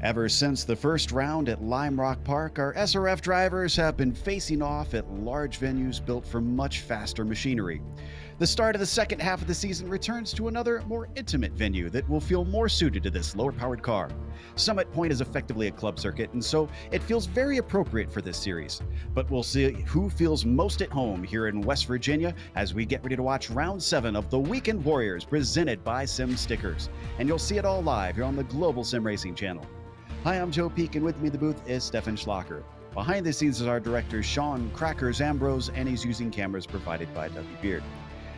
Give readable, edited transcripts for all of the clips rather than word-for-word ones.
Ever since the first round at Lime Rock Park, our SRF drivers have been facing off at large venues built for much faster machinery. The start of the second half of the season returns to another, more intimate venue that will feel more suited to this lower-powered car. Summit Point is effectively a club circuit, and so it feels very appropriate for this series. But we'll see who feels most at home here in West Virginia as we get ready to watch Round 7 of the Weekend Warriors presented by Sim Stickers. And you'll see it all live here on the Global SimRacing Channel. Hi, I'm Joe Peak, and with me in the booth is Stefan Schlacher. Behind the scenes is our director, Sean Crackers Ambrose, and he's using cameras provided by W. Beard.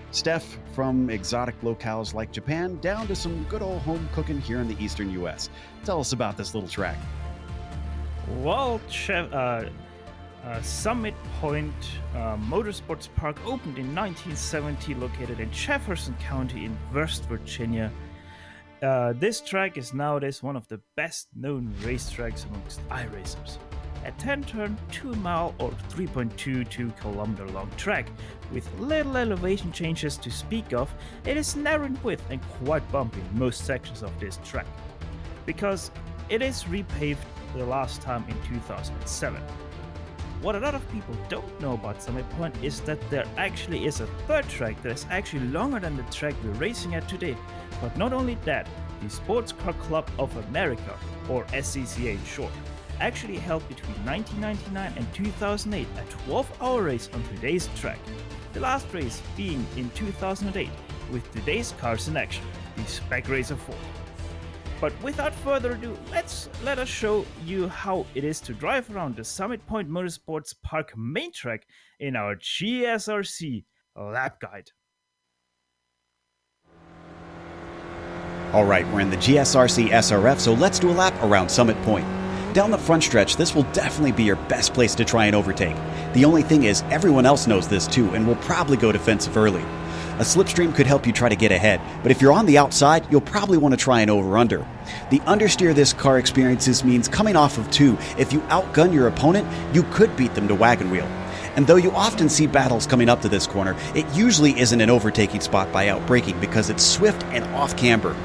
Steph, from exotic locales like Japan down to some good old home cooking here in the eastern U.S. Tell us about this little track. Well, Summit Point Motorsports Park opened in 1970, located in Jefferson County in West Virginia. This track is nowadays one of the best-known racetracks amongst iRacers. A 10-turn, 2-mile or 3.22 kilometer long track with little elevation changes to speak of, it is narrow in width and quite bumpy in most sections of this track, because it is repaved the last time in 2007. What a lot of people don't know about Summit Point is that there actually is a third track that is actually longer than the track we're racing at today. But not only that, the Sports Car Club of America, or SCCA in short, actually held between 1999 and 2008 a 12-hour race on today's track. The last race being in 2008 with today's cars in action, the Spec Racer 4. But without further ado, let us show you how it is to drive around the Summit Point Motorsports Park main track in our GSRC lap guide. All right, we're in the GSRC SRF, so let's do a lap around Summit Point. Down the front stretch, this will definitely be your best place to try and overtake. The only thing is, everyone else knows this too, and will probably go defensive early. A slipstream could help you try to get ahead, but if you're on the outside, you'll probably want to try and over-under. The understeer this car experiences means coming off of 2, if you outgun your opponent, you could beat them to wagon wheel. And though you often see battles coming up to this corner, it usually isn't an overtaking spot by outbraking because it's swift and off camber.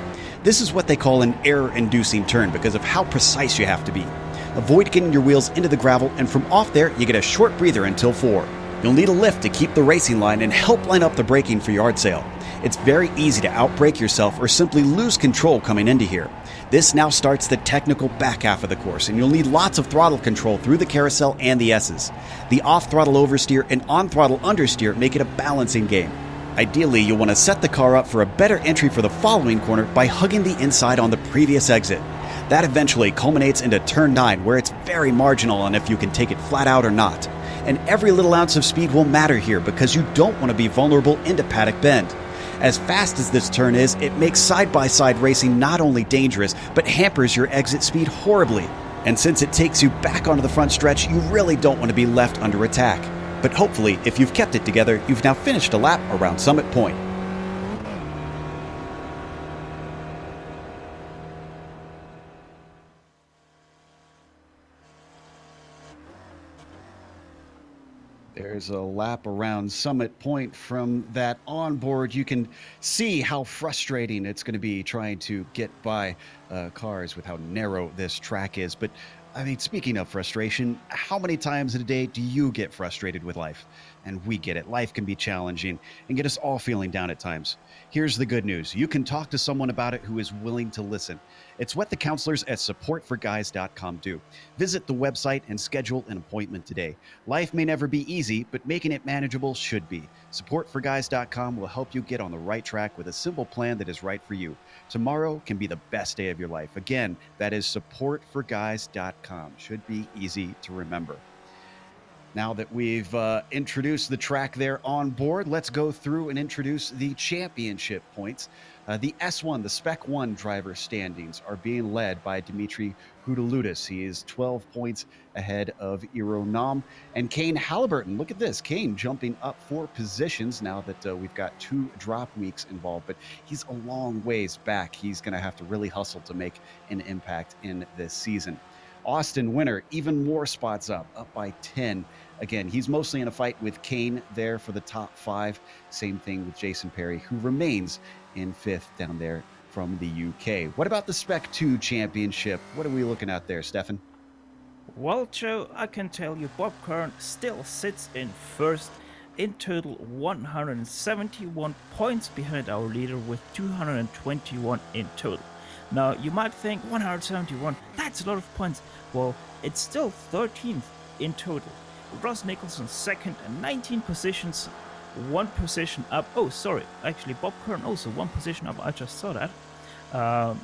This is what they call an error-inducing turn because of how precise you have to be. Avoid getting your wheels into the gravel, and from off there, you get a short breather until 4. You'll need a lift to keep the racing line and help line up the braking for yard sale. It's very easy to outbrake yourself or simply lose control coming into here. This now starts the technical back half of the course, and you'll need lots of throttle control through the carousel and the S's. The off-throttle oversteer and on-throttle understeer make it a balancing game. Ideally, you'll want to set the car up for a better entry for the following corner by hugging the inside on the previous exit. That eventually culminates into turn 9, where it's very marginal on if you can take it flat out or not. And every little ounce of speed will matter here because you don't want to be vulnerable into paddock bend. As fast as this turn is, it makes side-by-side racing not only dangerous, but hampers your exit speed horribly. And since it takes you back onto the front stretch, you really don't want to be left under attack. But hopefully, if you've kept it together, you've now finished a lap around Summit Point. There's a lap around Summit Point. From that onboard, you can see how frustrating it's going to be trying to get by cars with how narrow this track is. But I mean, speaking of frustration, how many times in a day do you get frustrated with life? And we get it. Life can be challenging and get us all feeling down at times. Here's the good news. You can talk to someone about it who is willing to listen. It's what the counselors at supportforguys.com do. Visit the website and schedule an appointment today. Life may never be easy, but making it manageable should be. Supportforguys.com will help you get on the right track with a simple plan that is right for you. Tomorrow can be the best day of your life. Again, that is supportforguys.com. Should be easy to remember. Now that we've introduced the track there on board, let's go through and introduce the championship points. The S1, the Spec 1 driver standings are being led by Dimitri Hudaludis. He is 12 points ahead of Ironam and Kane Halliburton. Look at this. Kane jumping up 4 positions now that we've got 2 drop weeks involved, but he's a long ways back. He's going to have to really hustle to make an impact in this season. Austin Winter, even more spots up by 10. Again, he's mostly in a fight with Kane there for the top 5. Same thing with Jason Perry, who remains in 5th down there from the UK. What about the Spec 2 Championship? What are we looking at there, Stefan? Well, Joe, I can tell you Bob Kern still sits in first, in total 171 points behind our leader with 221 in total. Now, you might think 171, that's a lot of points. Well, it's still 13th in total. Ross Nicholson second and 19 positions, one position up. Oh, sorry, actually, Bob Kern also one position up. I just saw that.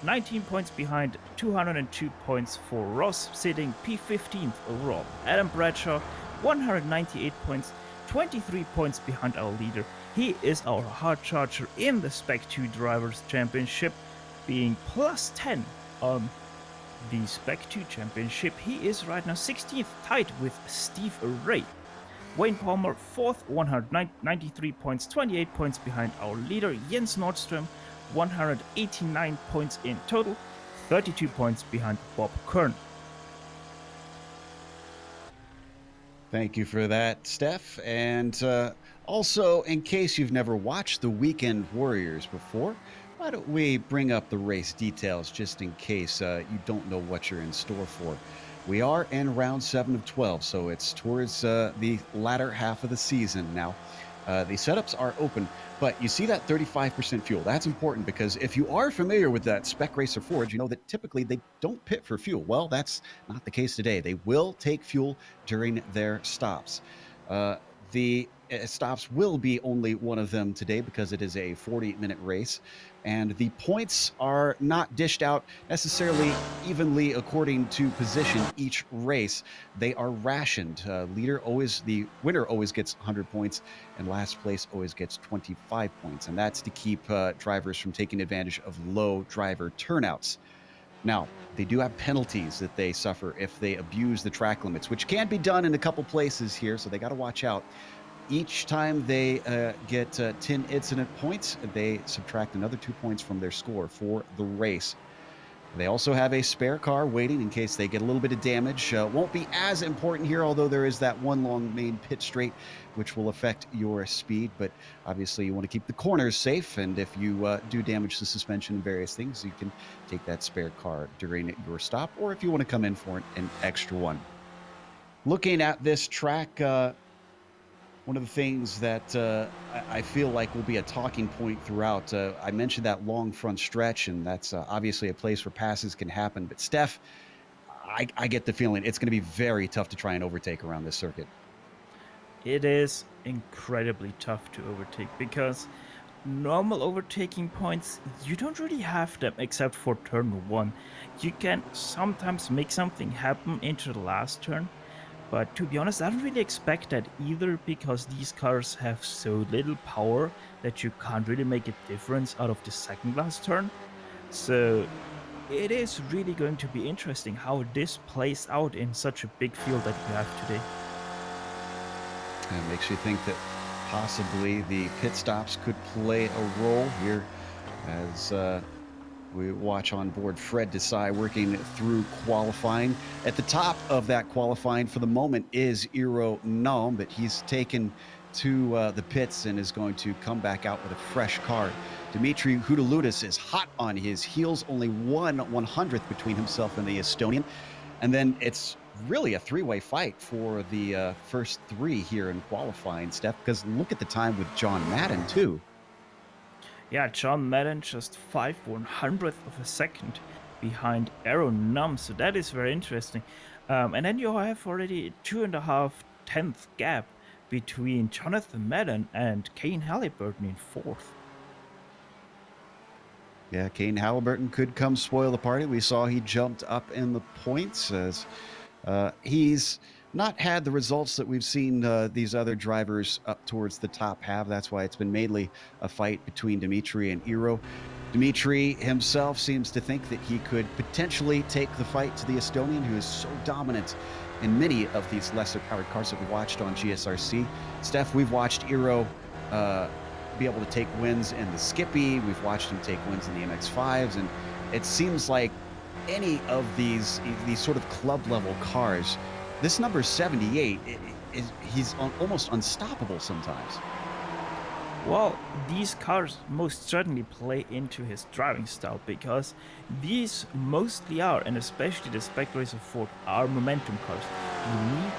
19 points behind, 202 points for Ross, sitting P15th overall. Adam Bradshaw, 198 points, 23 points behind our leader. He is our hard charger in the Spec 2 Drivers' Championship, being plus 10 on the Spec 2 Championship. He is right now 16th, tied with Steve Ray. Wayne Palmer, 4th, 193 points, 28 points behind our leader, Jens Nordström, 189 points in total, 32 points behind Bob Kern. Thank you for that, Steph. And also, in case you've never watched the Weekend Warriors before, why don't we bring up the race details just in case you don't know what you're in store for. We are in round 7 of 12, so it's towards the latter half of the season now. The setups are open, but you see that 35% fuel. That's important because if you are familiar with that Spec Racer Forge, you know that typically they don't pit for fuel. Well, that's not the case today. They will take fuel during their stops. The stops will be only one of them today because it is a 40-minute race, and the points are not dished out necessarily evenly according to position each race. They are rationed. The winner always gets 100 points, and last place always gets 25 points, and that's to keep drivers from taking advantage of low driver turnouts. Now, they do have penalties that they suffer if they abuse the track limits, which can be done in a couple places here, so they got to watch out. Each time they get 10 incident points, they subtract another 2 points from their score for the race. They also have a spare car waiting in case they get a little bit of damage. Won't be as important here, although there is that one long main pit straight, which will affect your speed. But obviously, you want to keep the corners safe. And if you do damage the suspension and various things, you can take that spare car during your stop, or if you want to come in for an extra one. Looking at this track, one of the things that I feel like will be a talking point throughout, I mentioned that long front stretch, and that's obviously a place where passes can happen. But Steph, I get the feeling it's going to be very tough to try and overtake around this circuit. It is incredibly tough to overtake because normal overtaking points, you don't really have them except for turn 1. You can sometimes make something happen into the last turn. But to be honest, I don't really expect that either because these cars have so little power that you can't really make a difference out of the second last turn. So it is really going to be interesting how this plays out in such a big field that we have today. It makes you think that possibly the pit stops could play a role here as we watch on board Fred Desai working through qualifying. At the top of that qualifying for the moment is Iro Naum, but he's taken to the pits and is going to come back out with a fresh car. Dimitri Hudaludis is hot on his heels, only 1/100th between himself and the Estonian. And then it's really a three-way fight for the first three here in qualifying, Steph, because look at the time with John Madden, too. Yeah, John Madden just 5/100th of a second behind Aaron Num, so that is very interesting. And then you have already 2.5 tenth gap between Jonathan Madden and Kane Halliburton in 4th. Yeah, Kane Halliburton could come spoil the party. We saw he jumped up in the points as he's not had the results that we've seen these other drivers up towards the top have. That's why it's been mainly a fight between Dimitri and Iro. Dimitri himself seems to think that he could potentially take the fight to the Estonian, who is so dominant in many of these lesser-powered cars that we watched on GSRC. Steph, we've watched Iro be able to take wins in the Skippy. We've watched him take wins in the MX-5s, and it seems like any of these sort of club-level cars, this number 78, he's almost unstoppable sometimes. Well, these cars most certainly play into his driving style because these mostly are, and especially the Spec Racer Ford, are momentum cars. You need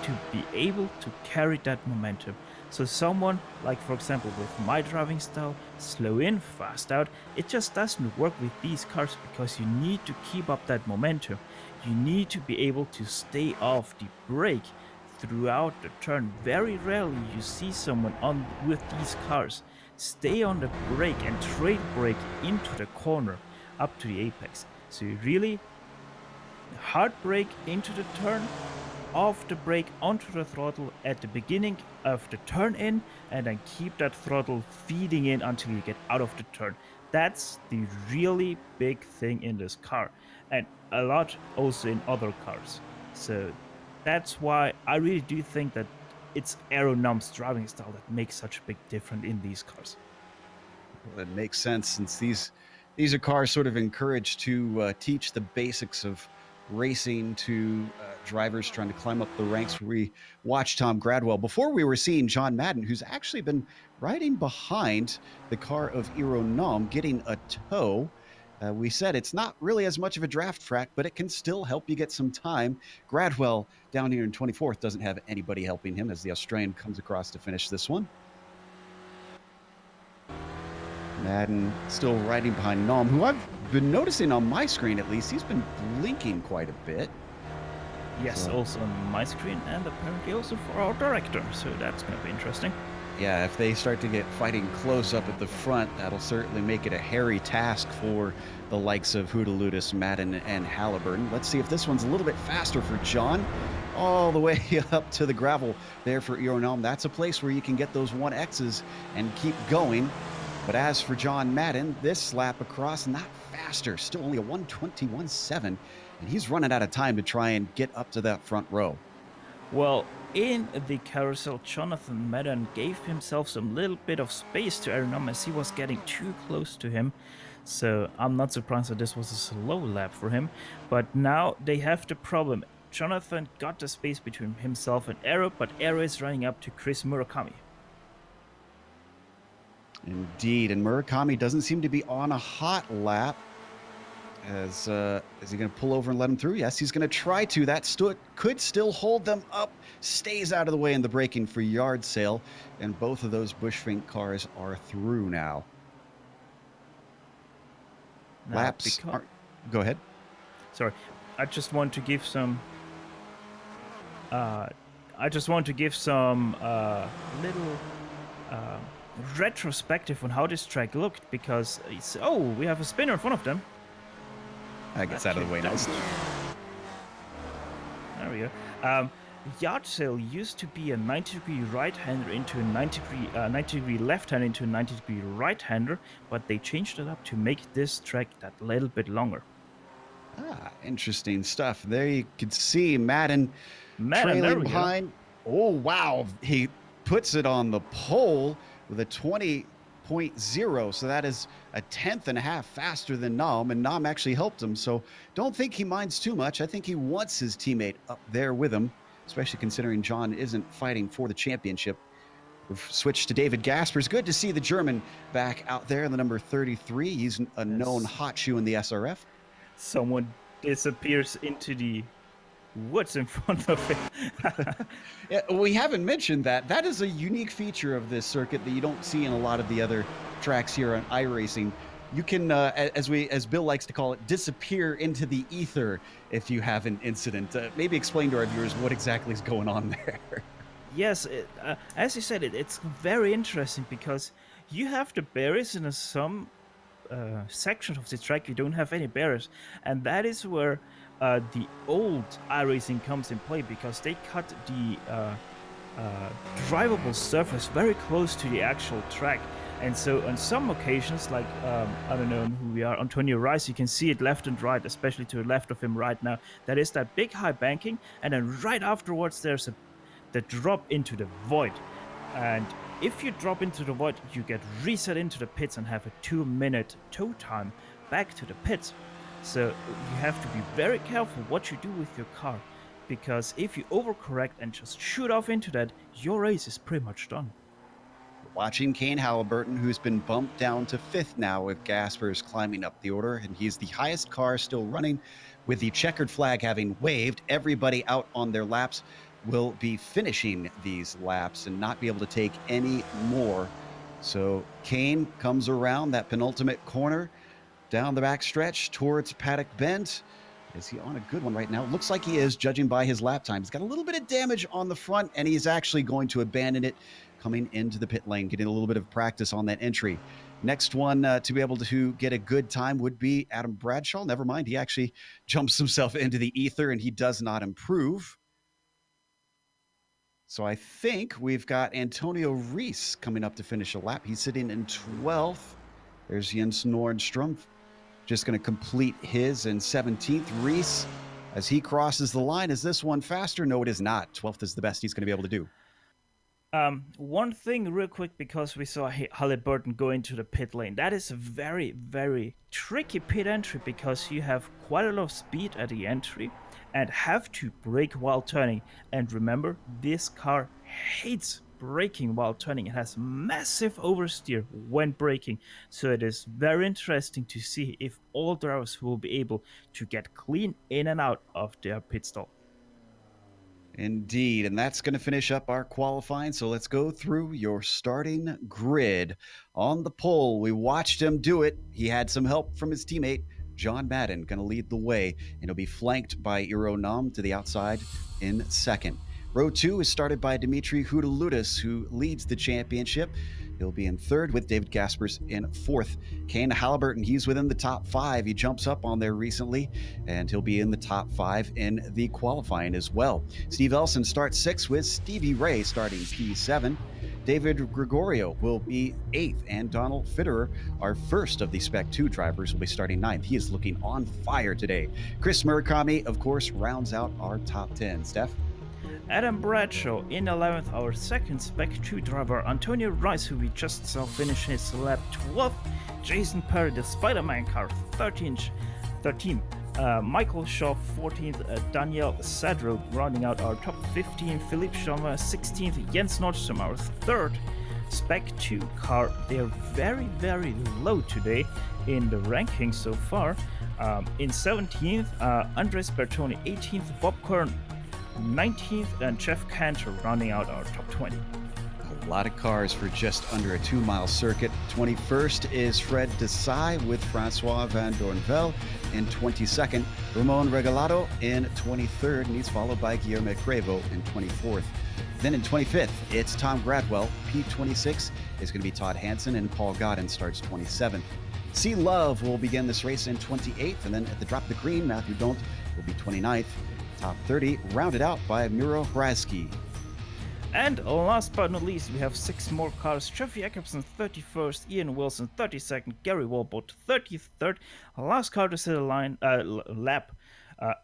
to be able to carry that momentum. So, someone like, for example, with my driving style, slow in, fast out, it just doesn't work with these cars because you need to keep up that momentum. You need to be able to stay off the brake throughout the turn. Very rarely you see someone on with these cars stay on the brake and trade brake into the corner up to the apex. So you really hard brake into the turn, off the brake onto the throttle at the beginning of the turn in, and then keep that throttle feeding in until you get out of the turn. That's the really big thing in this car, and a lot also in other cars. So that's why I really do think that it's Aeronom's driving style that makes such a big difference in these cars. Well, it makes sense since these are cars sort of encouraged to teach the basics of racing to drivers trying to climb up the ranks. We watched Tom Gradwell before we were seeing John Madden, who's actually been riding behind the car of Ironom, getting a tow. We said it's not really as much of a draft track, but it can still help you get some time. Gradwell down here in 24th doesn't have anybody helping him as the Australian comes across to finish this one. Madden still riding behind Nom, who I've been noticing on my screen at least, he's been blinking quite a bit. Yes, also on my screen, and apparently also for our director, so that's going to be interesting. Yeah, if they start to get fighting close up at the front, that'll certainly make it a hairy task for the likes of Hootaludis, Madden, and Halliburton. Let's see if this one's a little bit faster for John. All the way up to the gravel there for Ironom. That's a place where you can get those 1Xs and keep going. But as for John Madden, this lap across, not faster, still only a 121.7, and he's running out of time to try and get up to that front row. Well, in the carousel, Jonathan Madden gave himself some little bit of space to Aeronom as he was getting too close to him. So I'm not surprised that this was a slow lap for him. But now they have the problem. Jonathan got the space between himself and Aero, but Aero is running up to Chris Murakami. Indeed, and Murakami doesn't seem to be on a hot lap. Is he going to pull over and let him through? Yes, he's going to try to. That could still hold them up. Stays out of the way in the braking for yard sale, and both of those Bushfink cars are through now. Laps. Go ahead. Sorry, I just want to give some. Little. Retrospective on how this track looked because we have a spinner in front of them. That gets out of the way nice. There we go. Yard sale used to be a 90-degree right-hander into a 90-degree left-hander into a 90-degree right-hander, but they changed it up to make this track that little bit longer. Interesting stuff. There you can see Madden trailing behind. Oh, wow. He puts it on the pole with a 20.0, so that is a 1/10.5 faster than Nom, and Nom actually helped him, so don't think he minds too much. I think he wants his teammate up there with him, especially considering John isn't fighting for the championship. We've switched to David Gaspers. Good to see the German back out there in the number 33. He's a known hot shoe in the SRF. Someone disappears into the woods in front of it. Yeah, we haven't mentioned that. That is a unique feature of this circuit that you don't see in a lot of the other tracks here on iRacing. You can, as Bill likes to call it, disappear into the ether if you have an incident. Maybe explain to our viewers what exactly is going on there. Yes, as you said, it's very interesting because you have the barriers in some sections of the track you don't have any barriers, and that is where the old iRacing comes in play because they cut the drivable surface very close to the actual track. And so on some occasions, like, I don't know who we are, Antonio Rice, you can see it left and right, especially to the left of him right now. That is that big high banking, and then right afterwards there's the drop into the void. And if you drop into the void, you get reset into the pits and have a 2-minute tow time back to the pits. So you have to be very careful what you do with your car, because if you overcorrect and just shoot off into that, your race is pretty much done. Watching Kane Halliburton, who's been bumped down to 5th now with Gaspers climbing up the order, and he's the highest car still running with the checkered flag having waved. Everybody out on their laps will be finishing these laps and not be able to take any more. So Kane comes around that penultimate corner down the back stretch towards Paddock Bend. Is he on a good one right now? Looks like he is, judging by his lap time. He's got a little bit of damage on the front, and he's actually going to abandon it coming into the pit lane, getting a little bit of practice on that entry. Next one to be able to get a good time would be Adam Bradshaw. Never mind, he actually jumps himself into the ether, and he does not improve. So I think we've got Antonio Reese coming up to finish a lap. He's sitting in 12th. There's Jens Nordstrom just going to complete his in 17th. Reese, as he crosses the line, is this one faster? No, it is not. 12th is the best he's going to be able to do. One thing real quick, because we saw Halliburton go into the pit lane. That is a very, very tricky pit entry, because you have quite a lot of speed at the entry and have to brake while turning. And remember, this car hates braking while turning. It has massive oversteer when braking. So it is very interesting to see if all drivers will be able to get clean in and out of their pit stall. Indeed, and that's going to finish up our qualifying. So let's go through your starting grid. On the pole, we watched him do it. He had some help from his teammate, John Madden, going to lead the way, and he'll be flanked by Iro Nam to the outside in second. Row 2 is started by Dimitri Houdaloutis, who leads the championship. He'll be in third with David Gaspers in fourth. Kane Halliburton, he's within the top 5. He jumps up on there recently, and he'll be in the top 5 in the qualifying as well. Steve Elson starts 6th with Stevie Ray starting P7. David Gregorio will be 8th, and Donald Fitterer, our first of the Spec 2 drivers, will be starting 9th. He is looking on fire today. Chris Murakami, of course, rounds out our top 10. Steph? Adam Bradshaw in 11th, our second Spec 2 driver. Antonio Rice, who we just saw finish his lap 12th. Jason Perry, the Spider-Man car, 13th. Michael Shaw, 14th. Daniel Sadro rounding out our top 15. Philippe Chauvet, 16th. Jens Nordstrom, our third Spec 2 car. They're very, very low today in the rankings so far. In 17th, Andres Bertoni, 18th. Bob Kern, 19th, and Jeff Cantor rounding out our top 20. A lot of cars for just under a 2-mile circuit. 21st is Fred Desai with Francois Van Dornvel in 22nd. Ramon Regalado in 23rd, and he's followed by Guillermo Crevo in 24th. Then in 25th, it's Tom Gradwell. P26 is going to be Todd Hansen, and Paul Godin starts 27th. C. Love will begin this race in 28th, and then at the drop of the green, Matthew Don't will be 29th. Top 30 rounded out by Miro Hraski. And last but not least, we have 6 more cars. Jeffrey Jacobson 31st, Ian Wilson 32nd, Gary Walbot 33rd. Last car to set a lap,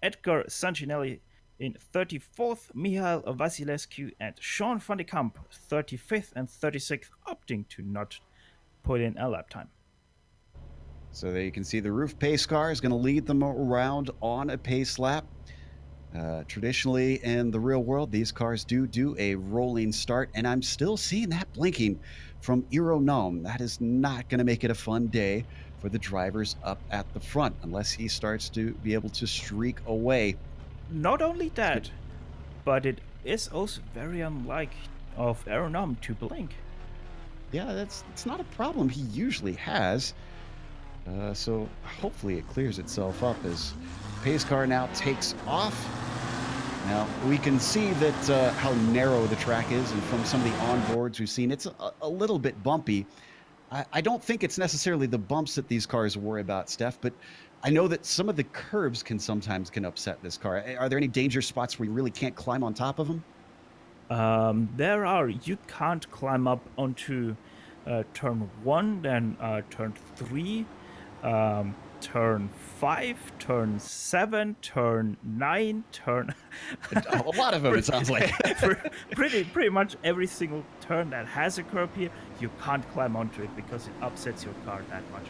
Edgar Sancinelli in 34th, Mihail Vasilescu and Sean van de Kamp 35th and 36th, opting to not put in a lap time. So there you can see the roof pace car is going to lead them around on a pace lap. Traditionally in the real world, these cars do a rolling start, and I'm still seeing that blinking from Iro Nam. That is not going to make it a fun day for the drivers up at the front unless he starts to be able to streak away. Not only that, but it is also very unlike of Iro Nam to blink. Yeah, it's not a problem he usually has. So hopefully it clears itself up as pace car now takes off. Now we can see that how narrow the track is, and from some of the onboards we've seen, it's a little bit bumpy. I don't think it's necessarily the bumps that these cars worry about, Steph, but I know that some of the curbs can sometimes upset this car. Are there any danger spots where you really can't climb on top of them? There are. You can't climb up onto turn 1, then turn 3, turn 5, turn 7, turn 9, turn... A lot of them, it sounds like. pretty much every single turn that has a curb here, you can't climb onto it because it upsets your car that much.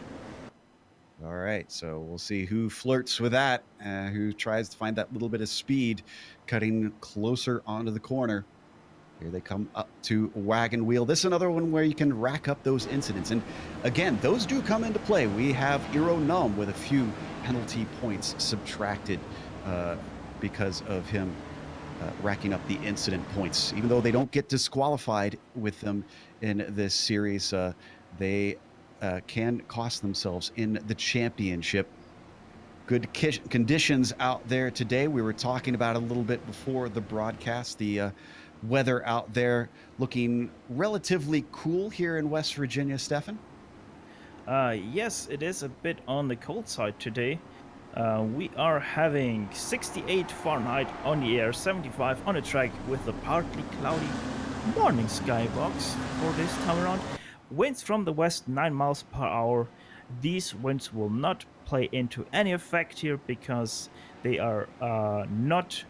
All right, so we'll see who flirts with that, who tries to find that little bit of speed cutting closer onto the corner. Here they come up to Wagon Wheel. This is another one where you can rack up those incidents. And again, those do come into play. We have Iro Num with a few penalty points subtracted because of him racking up the incident points. Even though they don't get disqualified with them in this series, they can cost themselves in the championship. Good conditions out there today. We were talking about a little bit before the broadcast. The weather out there looking relatively cool here in West Virginia, Stefan. Yes, it is a bit on the cold side today. We are having 68 Fahrenheit on the air, 75 on the track with a partly cloudy morning skybox for this time around. Winds from the west 9 miles per hour. These winds will not play into any effect here because they are not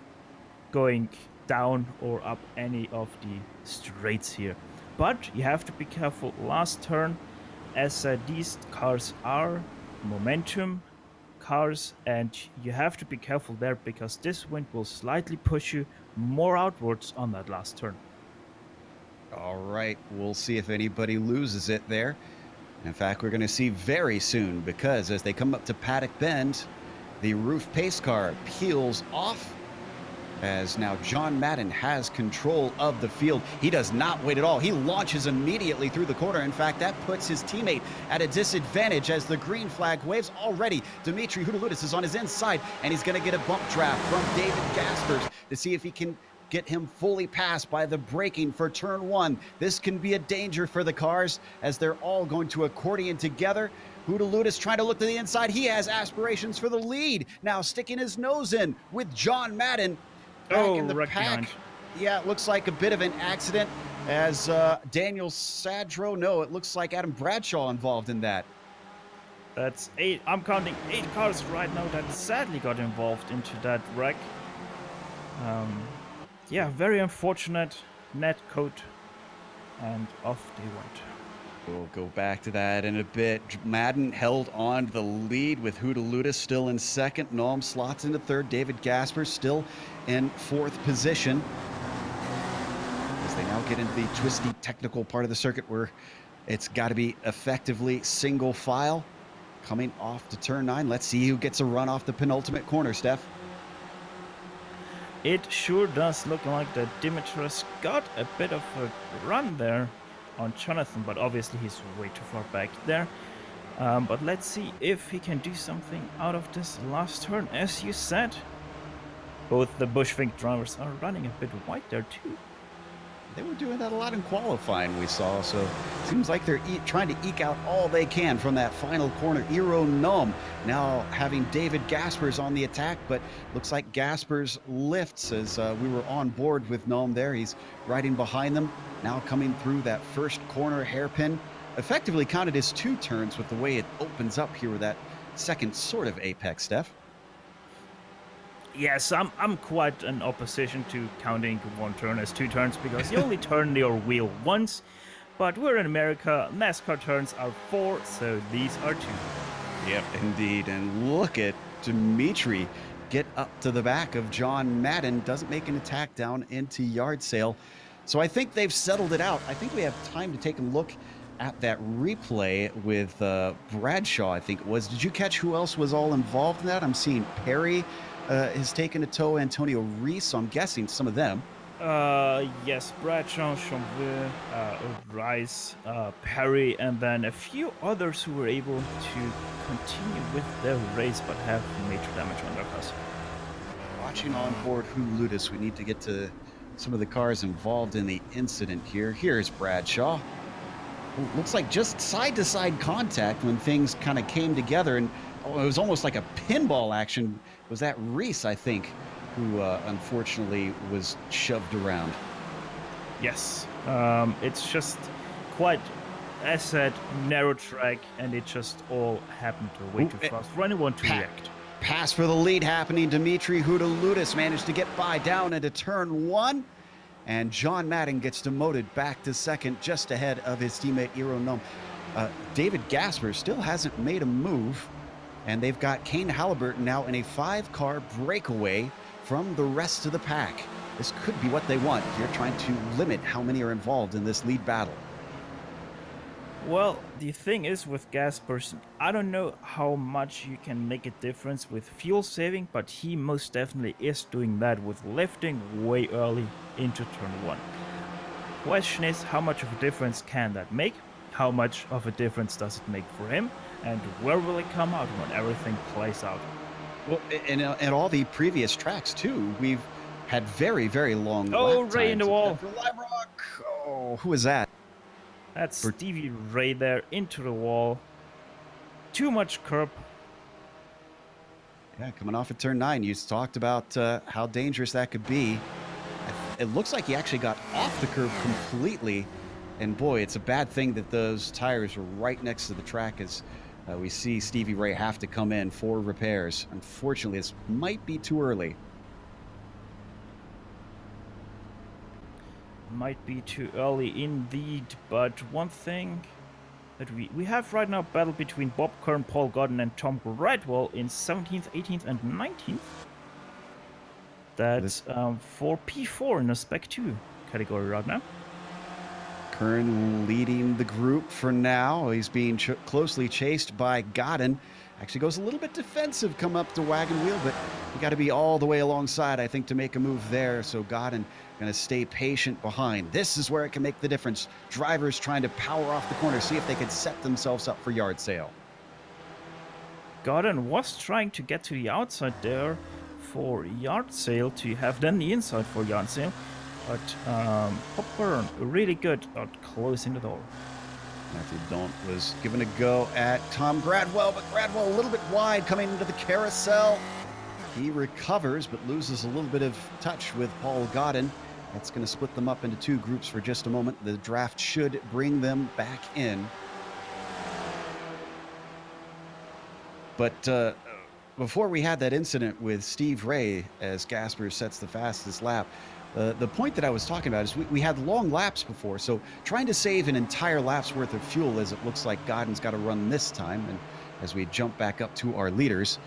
going down or up any of the straights here. But you have to be careful last turn, as these cars are momentum cars, and you have to be careful there because this wind will slightly push you more outwards on that last turn. All right, we'll see if anybody loses it there. In fact, we're going to see very soon, because as they come up to Paddock Bend, the roof pace car peels off, as now John Madden has control of the field. He does not wait at all. He launches immediately through the corner. In fact, that puts his teammate at a disadvantage as the green flag waves already. Dimitri Hudaludis is on his inside, and he's going to get a bump draft from David Gaspers to see if he can get him fully passed by the braking for turn one. This can be a danger for the cars as they're all going to accordion together. Hudaludis trying to look to the inside. He has aspirations for the lead. Now sticking his nose in with John Madden. Back in the pack. Behind. Yeah, it looks like a bit of an accident as Daniel Sadro. No, it looks like Adam Bradshaw involved in that. That's 8. I'm counting 8 cars right now that sadly got involved into that wreck. Yeah, very unfortunate. Net coat, and off they went. We'll go back to that in a bit. Madden held on to the lead with Hudaludis still in second. Noam slots into third. David Gasper still in fourth position. As they now get into the twisty technical part of the circuit where it's got to be effectively single file. Coming off to turn 9. Let's see who gets a run off the penultimate corner, Steph. It sure does look like that Dimitris got a bit of a run there on Jonathan, but obviously he's way too far back there. But let's see if he can do something out of this last turn. As you said, both the Bushwink drivers are running a bit wide there too. They were doing that a lot in qualifying, we saw, so it seems like they're trying to eke out all they can from that final corner. Iro Num now having David Gaspers on the attack, but looks like Gaspers lifts as we were on board with Num there. He's riding behind them, now coming through that first corner hairpin. Effectively counted as 2 turns with the way it opens up here with that second sort of apex, Steph. Yes, I'm quite an opposition to counting 1 turn as 2 turns because you only turn your wheel once, but we're in America, NASCAR turns are 4, so these are 2. Yep, indeed, and look at Dimitri get up to the back of John Madden, doesn't make an attack down into yard sale. So I think they've settled it out. I think we have time to take a look at that replay with Bradshaw, I think it was. Did you catch who else was all involved in that? I'm seeing Perry has taken a tow, Antonio Reese, so I'm guessing some of them. Yes, Bradshaw, Chauvet, Rice, Perry, and then a few others who were able to continue with their race but have major damage on their cars. Watching on board Hudaludis, we need to get to some of the cars involved in the incident here. Here's Bradshaw. Looks like just side-to-side contact when things kind of came together, and it was almost like a pinball action. Was that Reese, I think, who unfortunately was shoved around? Yes, it's just quite, as said, narrow track, and it just all happened way too fast for anyone to react. Pass for the lead happening. Dimitri Hudaludis managed to get by down into turn 1. And John Madden gets demoted back to second, just ahead of his teammate Iro Num. David Gasper still hasn't made a move, and they've got Kane Halliburton now in a 5-car breakaway from the rest of the pack. this could be what they want. You're trying to limit how many are involved in this lead battle. Well, the thing is with Gasperson, I don't know how much you can make a difference with fuel saving, but he most definitely is doing that with lifting way early into turn 1. Question is, how much of a difference can that make? How much of a difference does it make for him? And where will it come out when everything plays out? Well, and all the previous tracks too, we've had very, very long lap Ray in times. the wall. For Lime Rock. Oh, who was that? That's Stevie Ray there into the wall. Too much curb. Yeah, coming off at turn 9, you talked about how dangerous that could be. It looks like he actually got off the curb completely. And boy, it's a bad thing that those tires were right next to the track as we see Stevie Ray have to come in for repairs. Unfortunately, this might be too early. Might be too early indeed, but one thing that we have right now battle between Bob Kern, Paul Godden and Tom Gradwell in 17th, 18th and 19th. That's for P4 in the Spec 2 category right now. Kern leading the group for now. He's being closely chased by Godden. Actually goes a little bit defensive, come up to wagon wheel, but you got to be all the way alongside, I think, to make a move there. So Godden going to stay patient behind. This is where it can make the difference. Drivers trying to power off the corner, see if they could set themselves up for yard sale. Godden was trying to get to the outside there for yard sale to have then the inside for yard sale, but Popcorn really good at closing the door. Matthew Daunt was given a go at Tom Gradwell, but Gradwell a little bit wide coming into the carousel. He recovers, but loses a little bit of touch with Paul Godden. That's going to split them up into two groups for just a moment. The draft should bring them back in. But before we had that incident with Steve Ray as Gasper sets the fastest lap, the point that I was talking about is we had long laps before, so trying to save an entire lap's worth of fuel as it looks like Godden's got to run this time, and as we jump back up to our leaders,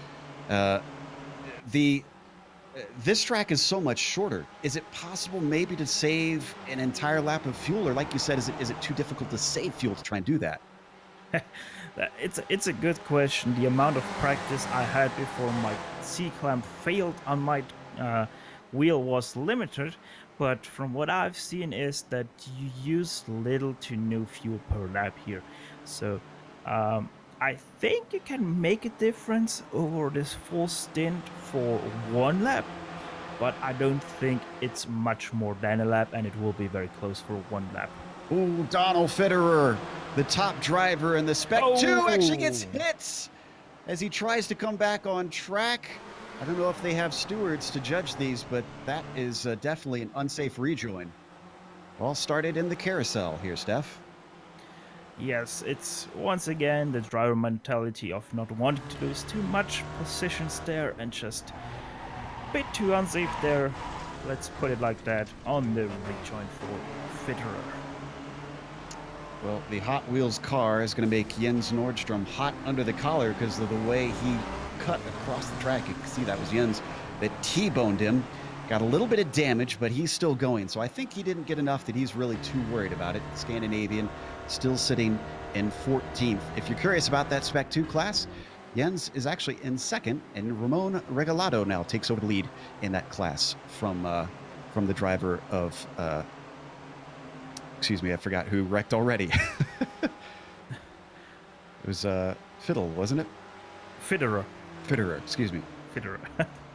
this track is so much shorter. Is it possible maybe to save an entire lap of fuel, or like you said, is it too difficult to save fuel to try and do that? It's a good question. The amount of practice I had before my C-clamp failed on my wheel was limited, but from what I've seen is that you use little to no fuel per lap here. So I think you can make a difference over this full stint for one lap, but I don't think it's much more than a lap, and it will be very close for one lap. Ooh, Donald Fitterer, the top driver in the Spec 2, actually gets hit as he tries to come back on track. I don't know if they have stewards to judge these, but that is definitely an unsafe rejoin. All started in the carousel here, Steph. Yes, it's once again the driver mentality of not wanting to lose too much positions there and just a bit too unsafe there. Let's put it like that on the rejoin for Fitterer. Well, the Hot Wheels car is going to make Jens Nordstrom hot under the collar because of the way he cut across the track. You can see that was Jens that T-boned him. Got a little bit of damage, but he's still going. So I think he didn't get enough that he's really too worried about it. Scandinavian still sitting in 14th. If you're curious about that Spec 2 class, Jens is actually in second, and Ramon Regalado now takes over the lead in that class from the driver of... excuse me, I forgot who wrecked already. It was Fiddle, wasn't it? Fitterer, excuse me. Fitterer.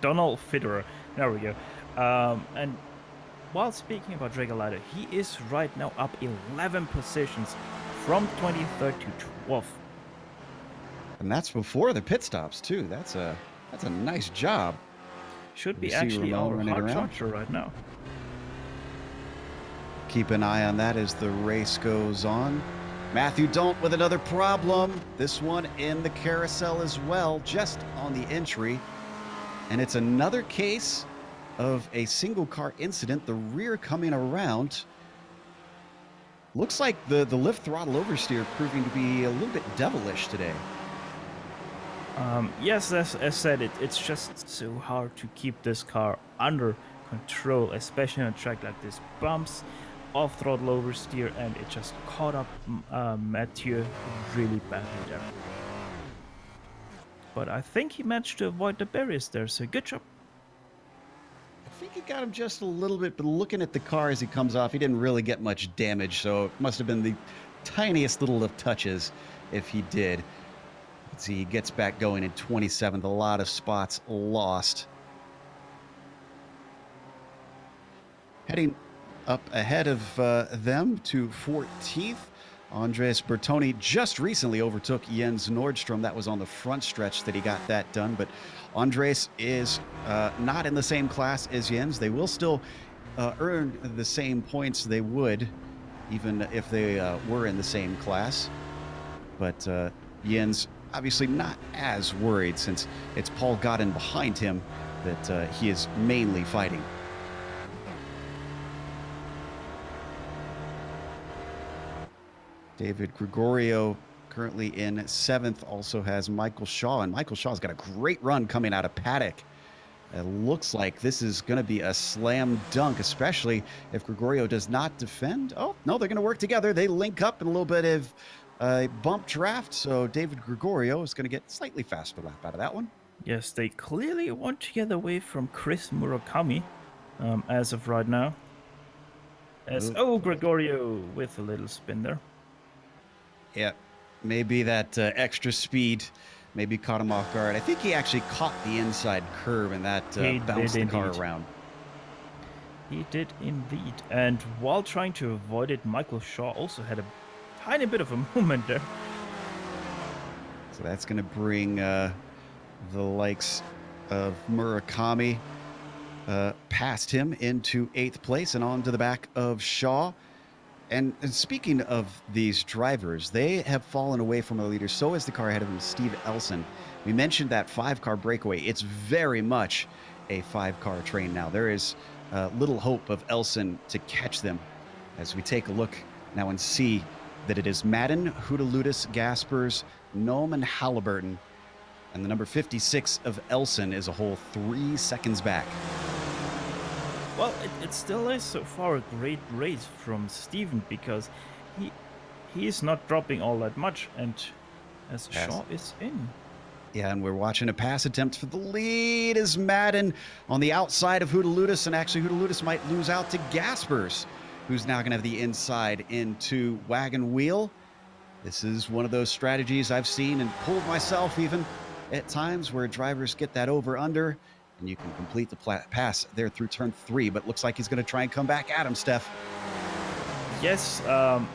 Donald Fitterer. There we go. And while speaking about Regalado, he is right now up 11 positions from 23rd to 12th. And that's before the pit stops too. That's a nice job. Should be actually our hard charger right now. Keep an eye on that as the race goes on. Matthew Daunt with another problem. This one in the carousel as well, just on the entry. And it's another case of a single car incident, the rear coming around. Looks like the lift throttle oversteer proving to be a little bit devilish today. Yes, as said, it's just so hard to keep this car under control, especially on a track like this. Bumps, off-throttle oversteer, and it just caught up Mathieu really badly there. But I think he managed to avoid the barriers there, so good job. I think he got him just a little bit, but looking at the car as he comes off, he didn't really get much damage, so it must have been the tiniest little of touches if he did. Let's see, he gets back going in 27th, a lot of spots lost. Heading up ahead of them to 14th, Andres Bertoni just recently overtook Jens Nordstrom. That was on the front stretch that he got that done, but Andres is not in the same class as Jens. They will still earn the same points they would, even if they were in the same class. But Jens obviously not as worried, since it's Paul Godin behind him that he is mainly fighting. David Gregorio currently in 7th, also has Michael Shaw, and Michael Shaw's got a great run coming out of paddock. It looks like this is going to be a slam dunk, especially if Gregorio does not defend. Oh, no, they're going to work together. They link up in a little bit of a bump draft, so David Gregorio is going to get slightly faster lap out of that one. Yes, they clearly want to get away from Chris Murakami as of right now. Gregorio with a little spin there. Yeah, maybe that extra speed maybe caught him off guard. I think he actually caught the inside curve, and that bounced the car around. He did indeed. And while trying to avoid it, Michael Shaw also had a tiny bit of a moment there. So that's going to bring the likes of Murakami past him into 8th place and on to the back of Shaw. And speaking of these drivers, they have fallen away from their leaders. So is the car ahead of him, Steve Elson. We mentioned that 5-car breakaway. It's very much a 5-car train now. There is little hope of Elson to catch them as we take a look now and see that it is Madden, Houdeludis, Gaspers, Nome, and Halliburton. And the number 56 of Elson is a whole 3 seconds back. Well, it still is so far a great race from Steven, because he is not dropping all that much, and as Shaw is in. Yeah, and we're watching a pass attempt for the lead as Madden on the outside of Houdeludis, and actually Houdeludis might lose out to Gaspers, who's now going to have the inside into Wagon Wheel. This is one of those strategies I've seen and pulled myself even at times, where drivers get that over-under, and you can complete the pass there through turn 3, but looks like he's going to try and come back at him, Steph. Yes,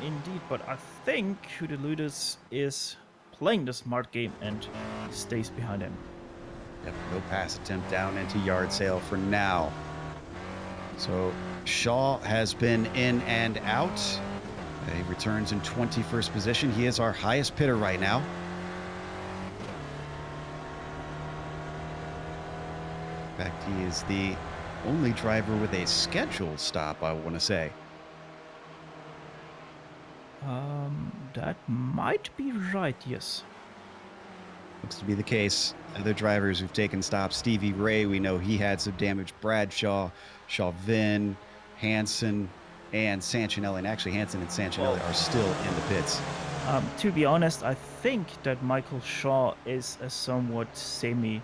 indeed, but I think Houdeludis is playing the smart game and stays behind him. Yep, no pass attempt down into yard sale for now. So Shaw has been in and out. He returns in 21st position. He is our highest pitter right now. In fact, he is the only driver with a scheduled stop, I want to say. That might be right, yes. Looks to be the case. Other drivers who've taken stops, Stevie Ray, we know he had some damage. Bradshaw, Chauvin, Hansen, and Sancinelli. And actually, Hansen and Sancinelli are still in the pits. To be honest, I think that Michael Shaw is a somewhat semi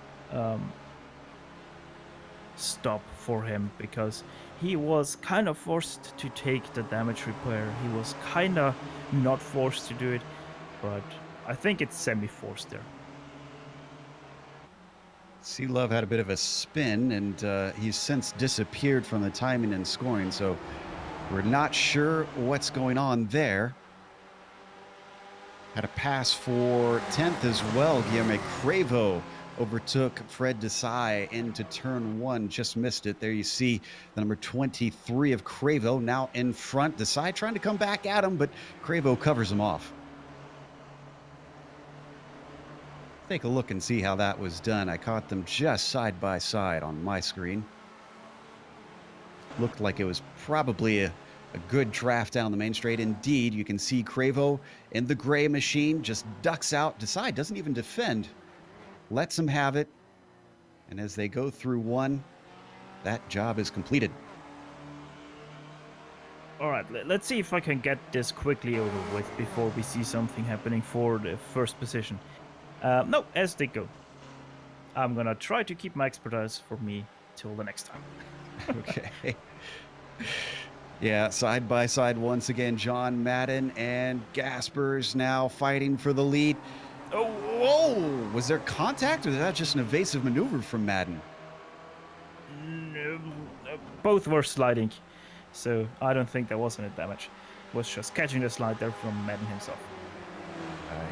stop for him, because he was kind of forced to take the damage repair. He was kind of not forced to do it, but I think it's semi-forced there. Sea Love had a bit of a spin, and he's since disappeared from the timing and scoring, so we're not sure what's going on there. Had a pass for 10th as well. Guillermo Cravo overtook Fred Desai into turn 1, just missed it. There you see the number 23 of Cravo now in front. Desai trying to come back at him, but Cravo covers him off. Take a look and see how that was done. I caught them just side by side on my screen. Looked like it was probably a good draft down the main straight. Indeed, you can see Cravo in the gray machine just ducks out. Desai doesn't even defend. Lets him have it. And as they go through one, that job is completed. Alright, let's see if I can get this quickly over with before we see something happening for the first position. No, as they go. I'm gonna try to keep my expertise for me till the next time. Okay. Yeah, side by side once again, John Madden and Gaspers now fighting for the lead. Oh, whoa! Was there contact, or was that just an evasive maneuver from Madden? Both were sliding, so I don't think there was any damage. It was just catching the slide there from Madden himself.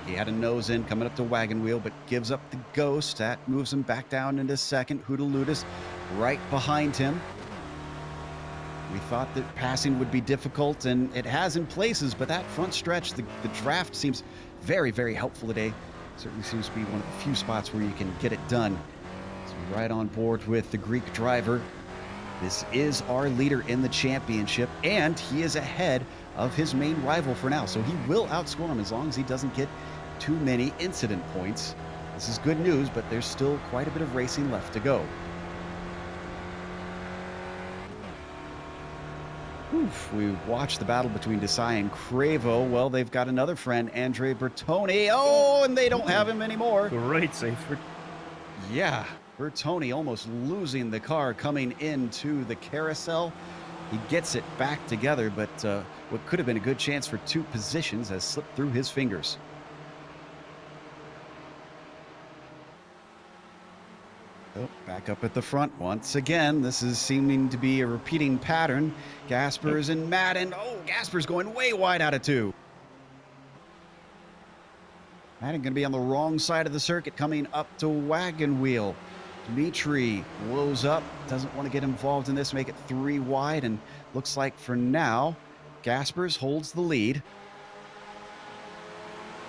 He had a nose in coming up to Wagon Wheel, but gives up the Ghost. That moves him back down into second. Hootalootus right behind him. We thought that passing would be difficult, and it has in places, but that front stretch, the draft seems very, very helpful today. Certainly seems to be one of the few spots where you can get it done. So we're right on board with the Greek driver. This is our leader in the championship, and he is ahead of his main rival for now. So he will outscore him as long as he doesn't get too many incident points. This is good news, but there's still quite a bit of racing left to go. Oof, we watched the battle between Desai and Cravo. Well, they've got another friend, Andre Bertoni. Oh, and they don't have him anymore. Great save. Yeah, Bertoni almost losing the car coming into the carousel. He gets it back together, but what could have been a good chance for 2 positions has slipped through his fingers. Oh, back up at the front once again. This is seeming to be a repeating pattern. Gaspers and Madden. Oh, Gaspers going way wide out of 2. Madden going to be on the wrong side of the circuit coming up to Wagon Wheel. Dimitri blows up, doesn't want to get involved in this, make it 3 wide, and looks like for now, Gaspers holds the lead.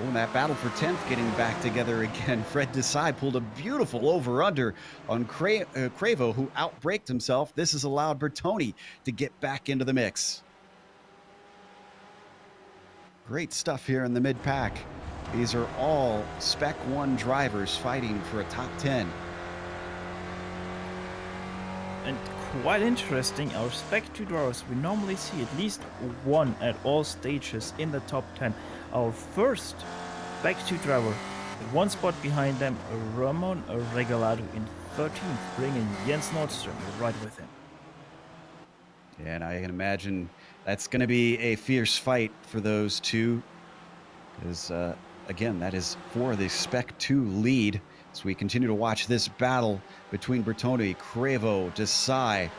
Oh, and that battle for 10th getting back together again. Fred Desai pulled a beautiful over-under on Cravo, who outbraked himself. This has allowed Bertoni to get back into the mix. Great stuff here in the mid-pack. These are all Spec 1 drivers fighting for a top 10. And quite interesting, our Spec 2 drivers, we normally see at least one at all stages in the top 10. Our first Spec 2 driver, 1 spot behind them, Ramon Regalado in 13th, bringing Jens Nordström right with him. Yeah, and I can imagine that's going to be a fierce fight for those two. Because, again, that is for the Spec 2 lead. So we continue to watch this battle between Bertoni, Cravo, Desai.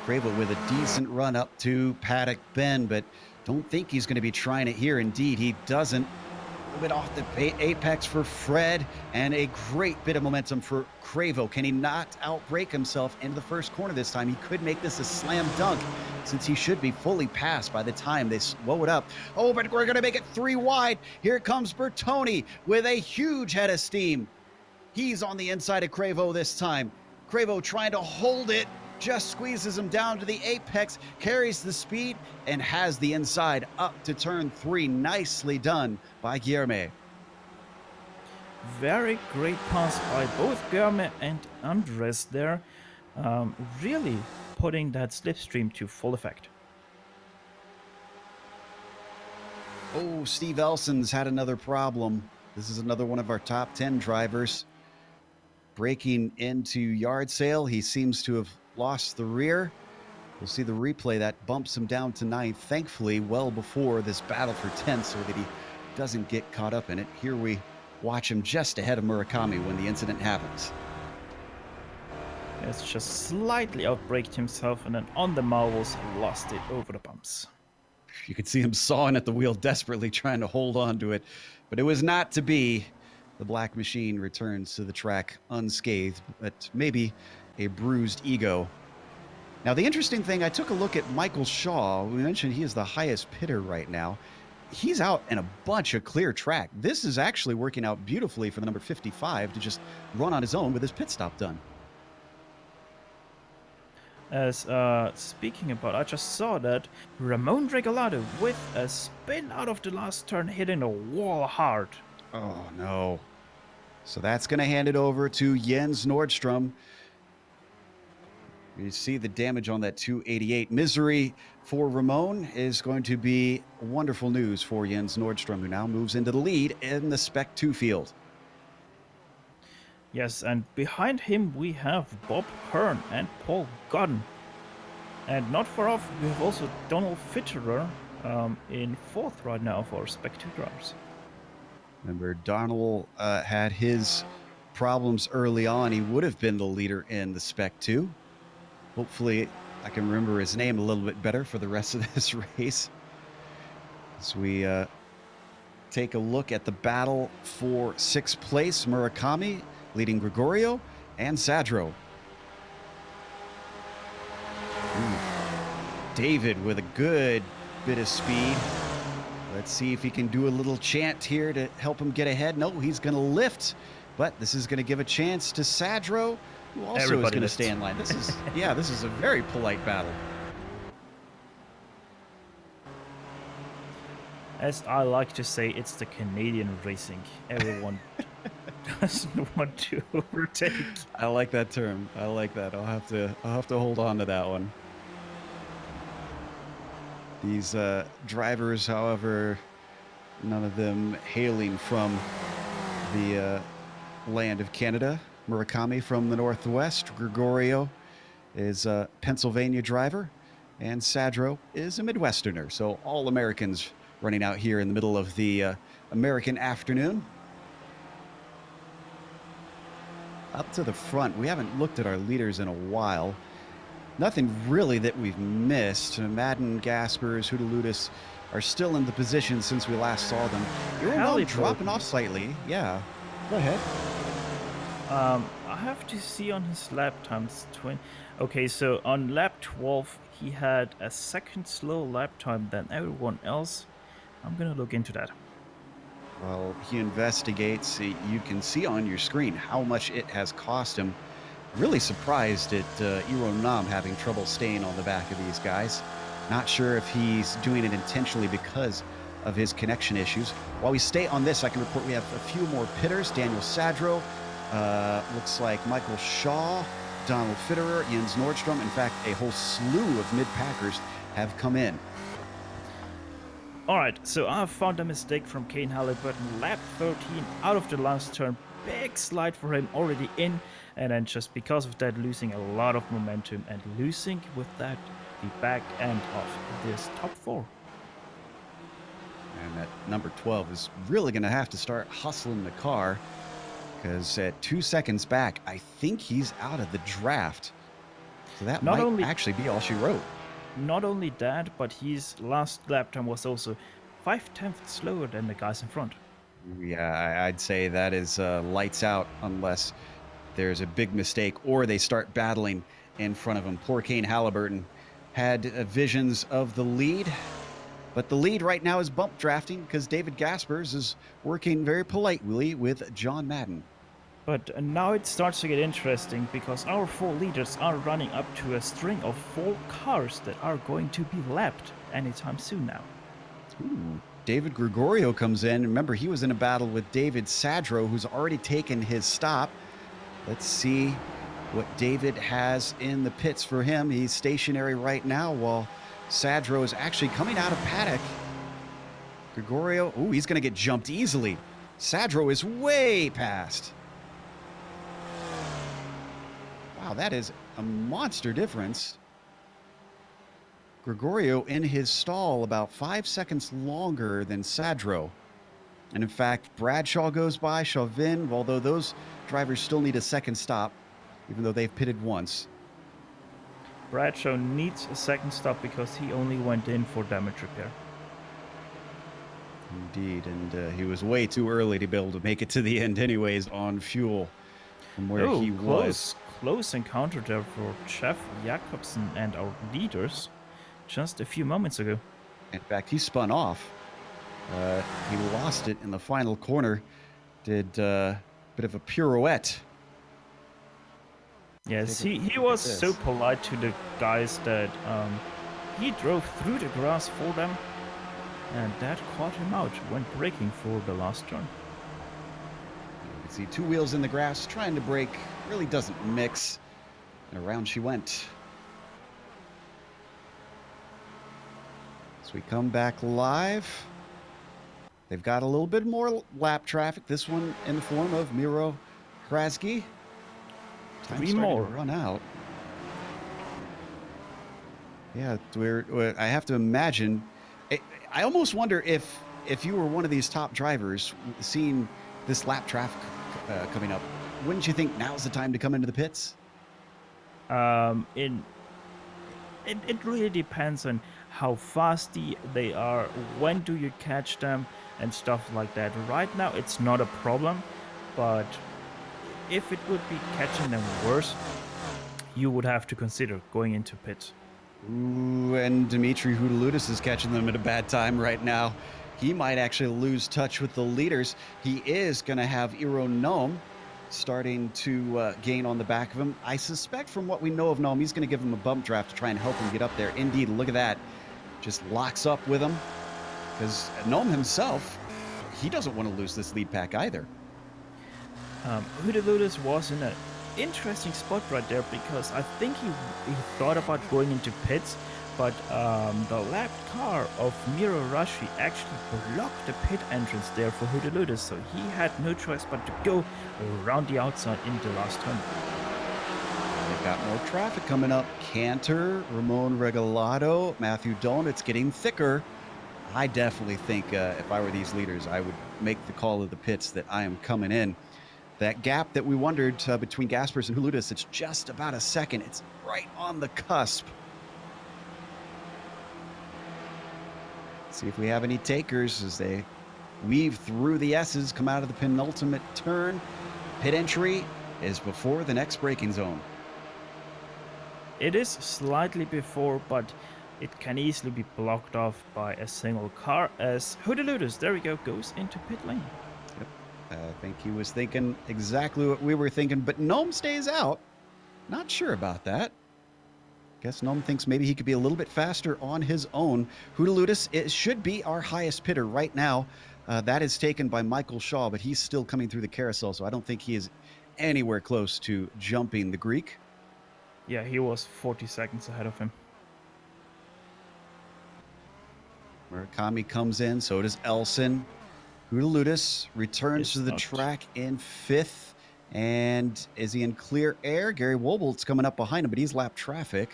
Cravo with a decent run up to Paddock Bend, but don't think he's going to be trying it here. Indeed, he doesn't. A little bit off the apex for Fred, and a great bit of momentum for Cravo. Can he not outbrake himself into the first corner this time? He could make this a slam dunk, since he should be fully passed by the time they slow it up. Oh, but we're going to make it 3 wide. Here comes Bertoni with a huge head of steam. He's on the inside of Cravo this time. Cravo trying to hold it, just squeezes him down to the apex, carries the speed, and has the inside up to turn 3. Nicely done by Guilherme. Very great pass by both Guilherme and Andres there, really putting that slipstream to full effect. Oh, Steve Elson's had another problem. This is another one of our top 10 drivers. Breaking into yard sale, he seems to have lost the rear. We'll see the replay that bumps him down to 9th, thankfully well before this battle for 10th, so that he doesn't get caught up in it. Here we watch him just ahead of Murakami when the incident happens. It's just slightly outbraked himself and then on the marbles lost it over the bumps. You could see him sawing at the wheel, desperately trying to hold on to it, but it was not to be. The Black Machine returns to the track unscathed, but maybe a bruised ego. Now, the interesting thing, I took a look at Michael Shaw. We mentioned he is the highest pitter right now. He's out in a bunch of clear track. This is actually working out beautifully for the number 55 to just run on his own with his pit stop done. As speaking about, I just saw that Ramon Regalado with a spin out of the last turn hitting a wall hard. Oh, no. So that's going to hand it over to Jens Nordström. You see the damage on that 288. Misery for Ramon is going to be wonderful news for Jens Nordstrom, who now moves into the lead in the Spec 2 field. Yes, and behind him we have Bob Hearn and Paul Godden. And not far off, we have also Donald Fitterer in fourth right now for Spec 2 drivers. Remember, Donald had his problems early on. He would have been the leader in the Spec 2. Hopefully, I can remember his name a little bit better for the rest of this race. As we take a look at the battle for 6th place, Murakami leading Gregorio and Sadro. David with a good bit of speed. Let's see if he can do a little chant here to help him get ahead. No, he's going to lift, but this is going to give a chance to Sadro, who also is going to stay in line. This is, yeah, this is a very polite battle. As I like to say, it's the Canadian racing. Everyone doesn't want to overtake. I like that term. I like that. I'll have to hold on to that one. These drivers, however, none of them hailing from the land of Canada. Murakami from the Northwest. Gregorio is a Pennsylvania driver. And Sadro is a Midwesterner. So all Americans running out here in the middle of the American afternoon. Up to the front, we haven't looked at our leaders in a while. Nothing really that we've missed. Madden, Gaspers, Hootaludis are still in the position since we last saw them. You're dropping off slightly. Yeah. Go ahead. I have to see on his lap times. Okay, so on lap 12, he had a second slow lap time than everyone else. I'm going to look into that. Well, he investigates. You can see on your screen how much it has cost him. Really surprised at Iro Nam having trouble staying on the back of these guys. Not sure if he's doing it intentionally because of his connection issues. While we stay on this, I can report we have a few more pitters. Daniel Sadro, looks like Michael Shaw, Donald Fitterer, Jens Nordstrom. In fact, a whole slew of mid-packers have come in. Alright, so I found a mistake from Kane Halliburton. Lap 13 out of the last turn. Big slide for him already in. And then just because of that, losing a lot of momentum and losing with that the back end of this top 4. And that number 12 is really going to have to start hustling the car, because at 2 seconds back, I think he's out of the draft. So that might actually be all she wrote. Not only that, but his last lap time was also 5/10 slower than the guys in front. Yeah, I'd say that is lights out unless there's a big mistake or they start battling in front of him. Poor Kane Halliburton had visions of the lead, but the lead right now is bump drafting because David Gaspers is working very politely with John Madden. But now it starts to get interesting because our 4 leaders are running up to a string of 4 cars that are going to be lapped anytime soon now. Ooh. David Gregorio comes in. Remember, he was in a battle with David Sadro, who's already taken his stop. Let's see what David has in the pits for him. He's stationary right now while Sadro is actually coming out of paddock. Gregorio, ooh, he's going to get jumped easily. Sadro is way past. Wow, that is a monster difference. Gregorio in his stall about 5 seconds longer than Sadro. And in fact, Bradshaw goes by, Chauvin, although those drivers still need a second stop, even though they've pitted once. Bradshaw needs a second stop because he only went in for damage repair. Indeed, and he was way too early to be able to make it to the end anyways on fuel from where he was. Close encounter there for Jeff Jacobsen and our leaders just a few moments ago. In fact, he spun off. He lost it in the final corner. Did a bit of a pirouette. Yes, he was so polite to the guys that he drove through the grass for them, and that caught him out when braking for the last turn. You can see 2 wheels in the grass, trying to brake, really doesn't mix. And around she went. As we come back live, they've got a little bit more lap traffic. This one in the form of Miro Krasky. Time's starting to run out. Yeah, I have to imagine. I almost wonder if you were one of these top drivers seeing this lap traffic coming up, wouldn't you think now's the time to come into the pits? It really depends on how fast they are, when do you catch them, and stuff like that. Right now, it's not a problem, but if it would be catching them worse, you would have to consider going into pits. Ooh, and Dimitri Houdaloutis is catching them at a bad time right now. He might actually lose touch with the leaders. He is going to have Iro Gnome starting to gain on the back of him. I suspect from what we know of Gnome, he's going to give him a bump draft to try and help him get up there. Indeed, look at that. Just locks up with him. Because Gnome himself, he doesn't want to lose this lead pack either. Houdaloutis was in an interesting spot right there because I think he thought about going into pits, but the lap car of Miro Rashi actually blocked the pit entrance there for Houdaloutis, so he had no choice but to go around the outside in the last turn. They've got more traffic coming up. Cantor, Ramon Regalado, Matthew Doan. It's getting thicker. I definitely think if I were these leaders, I would make the call of the pits that I am coming in. That gap that we wondered between Gaspers and Houdaloutis, it's just about a second. It's right on the cusp. See if we have any takers as they weave through the S's, come out of the penultimate turn. Pit entry is before the next braking zone. It is slightly before, but it can easily be blocked off by a single car as Houdaloutis, there we go, goes into pit lane. Yep. I think he was thinking exactly what we were thinking, but Gnome stays out. Not sure about that. Guess Gnome thinks maybe he could be a little bit faster on his own. Houdaloutis, it should be our highest pitter right now. That is taken by Michael Shaw, but he's still coming through the carousel, so I don't think he is anywhere close to jumping the Greek. Yeah, he was 40 seconds ahead of him. Murakami comes in, so does Elson. Houdaloutis returns to the track in 5th. And is he in clear air? Gary Wobolt's coming up behind him, but he's lap traffic.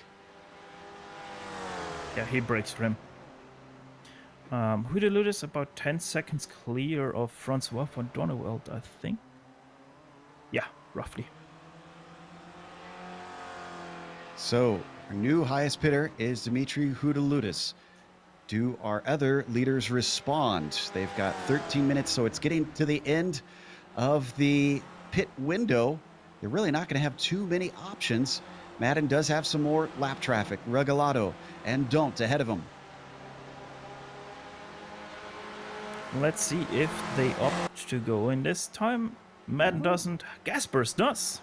Yeah, he breaks for him. Houdaloutis about 10 seconds clear of Francois van Donneveld, I think. Yeah, roughly. So, our new highest pitter is Dimitri Houdaloutis. Do our other leaders respond? They've got 13 minutes, so it's getting to the end of the pit window. They're really not going to have too many options. Madden does have some more lap traffic. Regalado and Don't ahead of him. Let's see if they opt to go in this time. Madden doesn't. Gaspers does.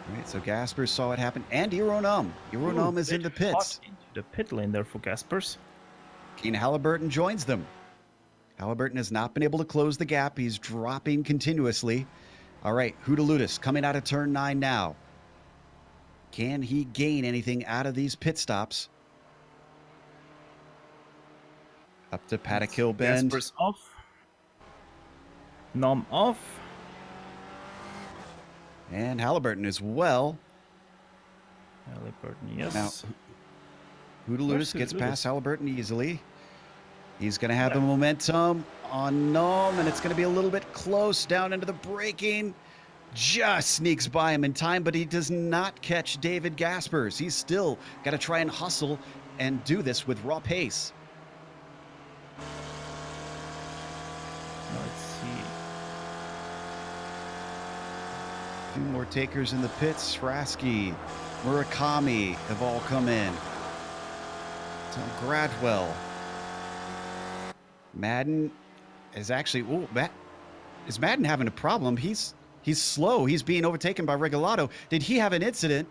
All right, so Gaspers saw it happen. And Ironum. Ironum is in the pits. Into the pit lane there for Gaspers. Keen Halliburton joins them. Halliburton has not been able to close the gap. He's dropping continuously. All right, Houdaloutis coming out of turn 9 now. Can he gain anything out of these pit stops? Up to Paddock Hill Bend. Gaspers off. Nom off. And Halliburton as well. Halliburton, yes. Now, Houdaloutis gets past Halliburton easily. He's going to have the momentum on Nom, and it's going to be a little bit close down into the braking. Just sneaks by him in time, but he does not catch David Gaspers. He's still got to try and hustle and do this with raw pace. Let's see. A few more takers in the pits. Rasky, Murakami have all come in. Tom Gradwell. Madden is actually... is Madden having a problem? He's slow. He's being overtaken by Regalado. Did he have an incident?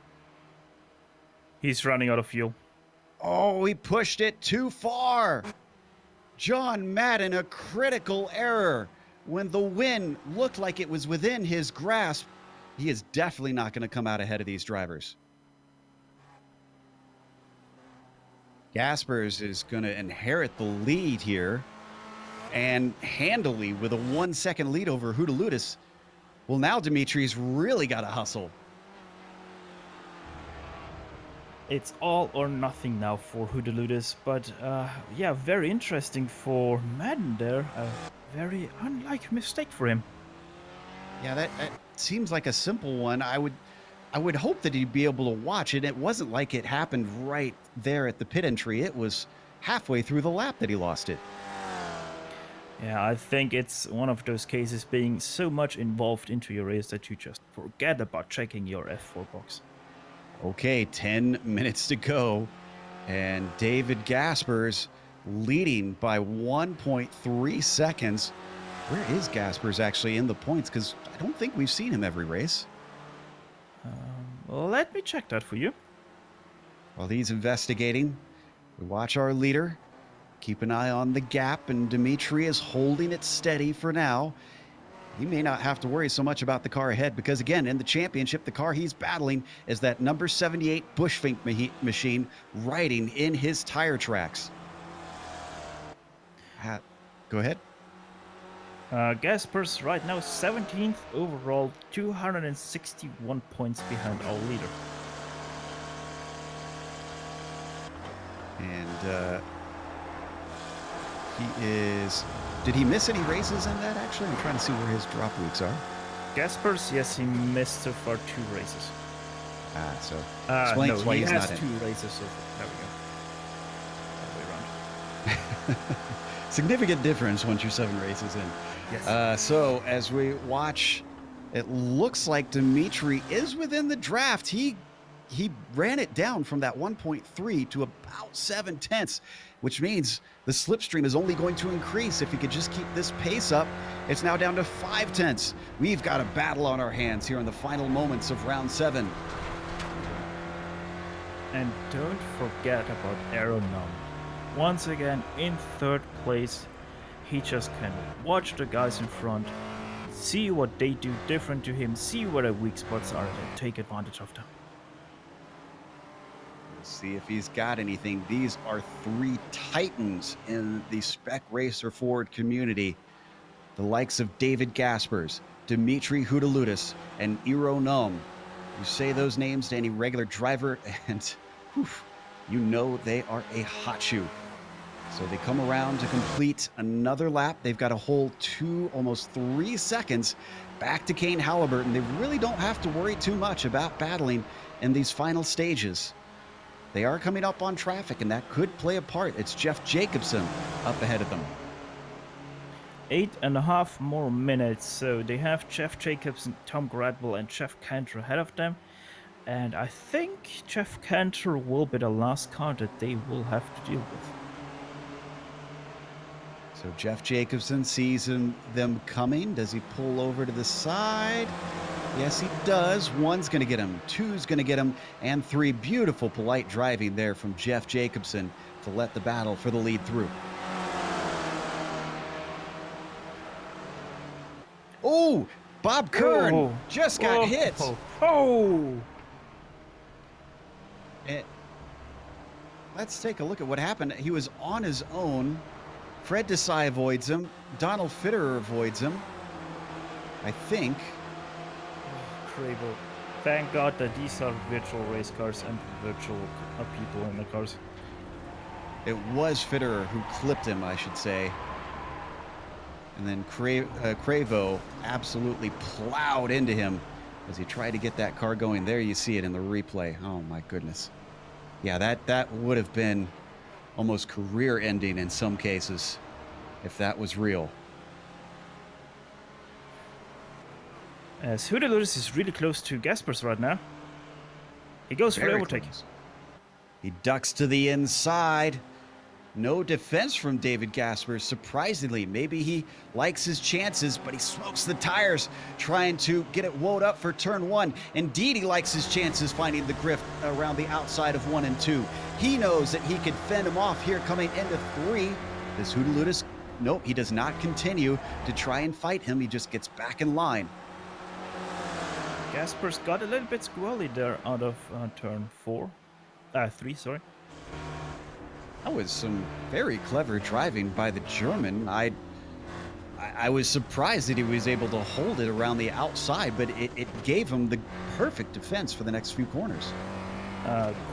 He's running out of fuel. Oh, he pushed it too far. John Madden, a critical error. When the win looked like it was within his grasp, he is definitely not going to come out ahead of these drivers. Gaspers is going to inherit the lead here, and handily with a 1 second lead over Hootaludis. Well, now Dimitri's really got to hustle. It's all or nothing now for Hootaludis, but yeah, very interesting for Madden there. A very unlike mistake for him. Yeah, that seems like a simple one. I would hope that he'd be able to watch it. It wasn't like it happened right there at the pit entry. It was halfway through the lap that he lost it. Yeah, I think it's one of those cases being so much involved into your race that you just forget about checking your F4 box. Okay, 10 minutes to go, and David Gaspers leading by 1.3 seconds. Where is Gaspers actually in the points? Because I don't think we've seen him every race. Let me check that for you. While he's investigating, we watch our leader. Keep an eye on the gap, and Dimitri is holding it steady for now. He may not have to worry so much about the car ahead because, again, in the championship, the car he's battling is that number 78 Bushfink machine riding in his tire tracks. Go ahead. Gaspers right now 17th overall, 261 points behind our leader. And he is... Did he miss any races in that, actually? I'm trying to see where his drop weeks are. Gaspers, yes, he missed so far 2 races. So explains why he he's has not 2 in. races so far. There we go. Other way around. Significant difference once you're 7 races in. Yes. So as we watch, it looks like Dimitri is within the draft. He ran it down from that 1.3 to about 0.7, which means the slipstream is only going to increase if he could just keep this pace up. It's now down to 0.5. We've got a battle on our hands here in the final moments of round 7. And don't forget about Aeronom. Once again, in 3rd place, he just can watch the guys in front, see what they do different to him, see where the weak spots are, and take advantage of them. See if he's got anything. These are 3 titans in the Spec Racer Ford community. The likes of David Gaspers, Dimitri Hootaludis, and Iro Num. You say those names to any regular driver, and whew, you know they are a hot shoe. So they come around to complete another lap. They've got a whole 2, almost 3 seconds back to Kane Halliburton. They really don't have to worry too much about battling in these final stages. They are coming up on traffic, and that could play a part. It's Jeff Jacobson up ahead of them. 8.5 more minutes, so they have Jeff Jacobson, Tom Gradwell, and Jeff Cantor ahead of them. And I think Jeff Cantor will be the last car that they will have to deal with. So Jeff Jacobson sees them coming. Does he pull over to the side? Yes, he does. 1's going to get him, 2's going to get him, and 3. Beautiful, polite driving there from Jeff Jacobson to let the battle for the lead through. Oh, Bob Kern just got hit. And let's take a look at what happened. He was on his own. Fred Desai avoids him. Donald Fitterer avoids him, I think. Incredible. Thank God that these are virtual race cars and virtual people in the cars. It was Fitterer who clipped him, I should say. And then Cravo absolutely plowed into him as he tried to get that car going. There you see it in the replay. Oh, my goodness. Yeah, that would have been almost career-ending in some cases if that was real. As Hootaludis is really close to Gaspers right now. He goes for the overtake. Close. He ducks to the inside. No defense from David Gaspers. Surprisingly, maybe he likes his chances, but he smokes the tires trying to get it woed up for turn 1. Indeed, he likes his chances finding the grift around the outside of 1 and 2. He knows that he can fend him off here coming into 3. Does Hootaludis? Nope, he does not continue to try and fight him. He just gets back in line. Gaspers got a little bit squirrely there out of turn 3, sorry. That was some very clever driving by the German. I was surprised that he was able to hold it around the outside, but it gave him the perfect defense for the next few corners.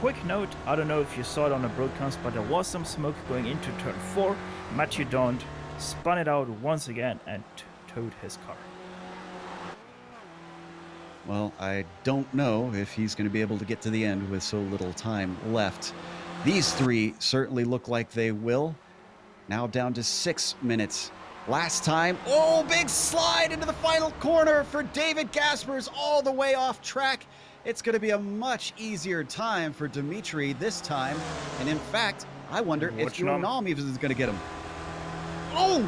Quick note, I don't know if you saw it on the broadcast, but there was some smoke going into turn 4. Matthew Daunt spun it out once again and towed his car. Well, I don't know if he's going to be able to get to the end with so little time left. These three certainly look like they will. Now down to 6 minutes. Last time, oh, big slide into the final corner for David Gaspers all the way off track. It's going to be a much easier time for Dimitri this time. And in fact, I wonder if Nom even is going to get him. Oh!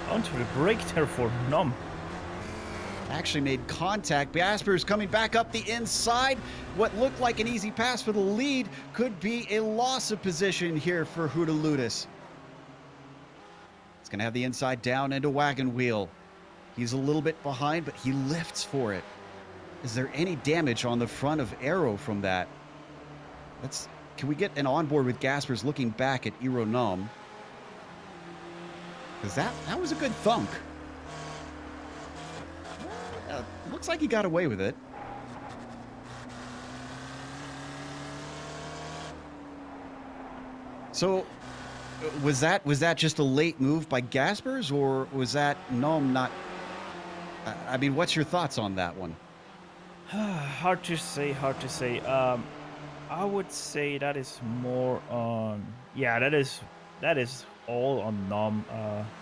Onto the brake there for Nom. Actually made contact. Gaspers coming back up the inside. What looked like an easy pass for the lead could be a loss of position here for Hudaludis. He's going to have the inside down into wagon wheel. He's a little bit behind, but he lifts for it. Is there any damage on the front of Aero from that? Can we get an onboard with Gaspers looking back at Iro Nom? Because that was a good thunk. Looks like he got away with it. So, was that just a late move by Gaspers, or was that Nom not? I mean, what's your thoughts on that one? Hard to say. I would say that is more on. Yeah, that is all on Nom.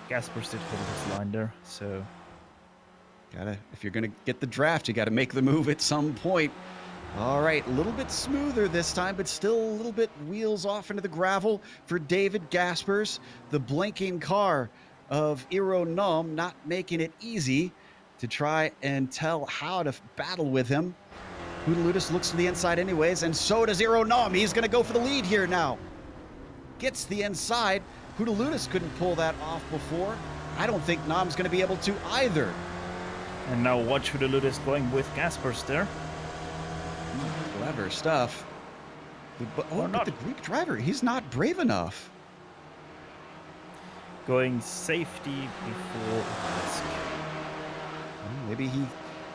Gaspers did hold his line there, so. If you're gonna get the draft, you gotta make the move at some point. All right, a little bit smoother this time, but still a little bit wheels off into the gravel for David Gaspers. The blinking car of Iro Nom not making it easy to try and tell how to battle with him. Hudaludis looks to the inside anyways, and so does Iro Nom. He's gonna go for the lead here now. Gets the inside. Hudaludis couldn't pull that off before. I don't think Nom's gonna be able to either. And now watch Hudaludis going with Gaspers there. Clever stuff. But the Greek driver, he's not brave enough. Going safety before risk.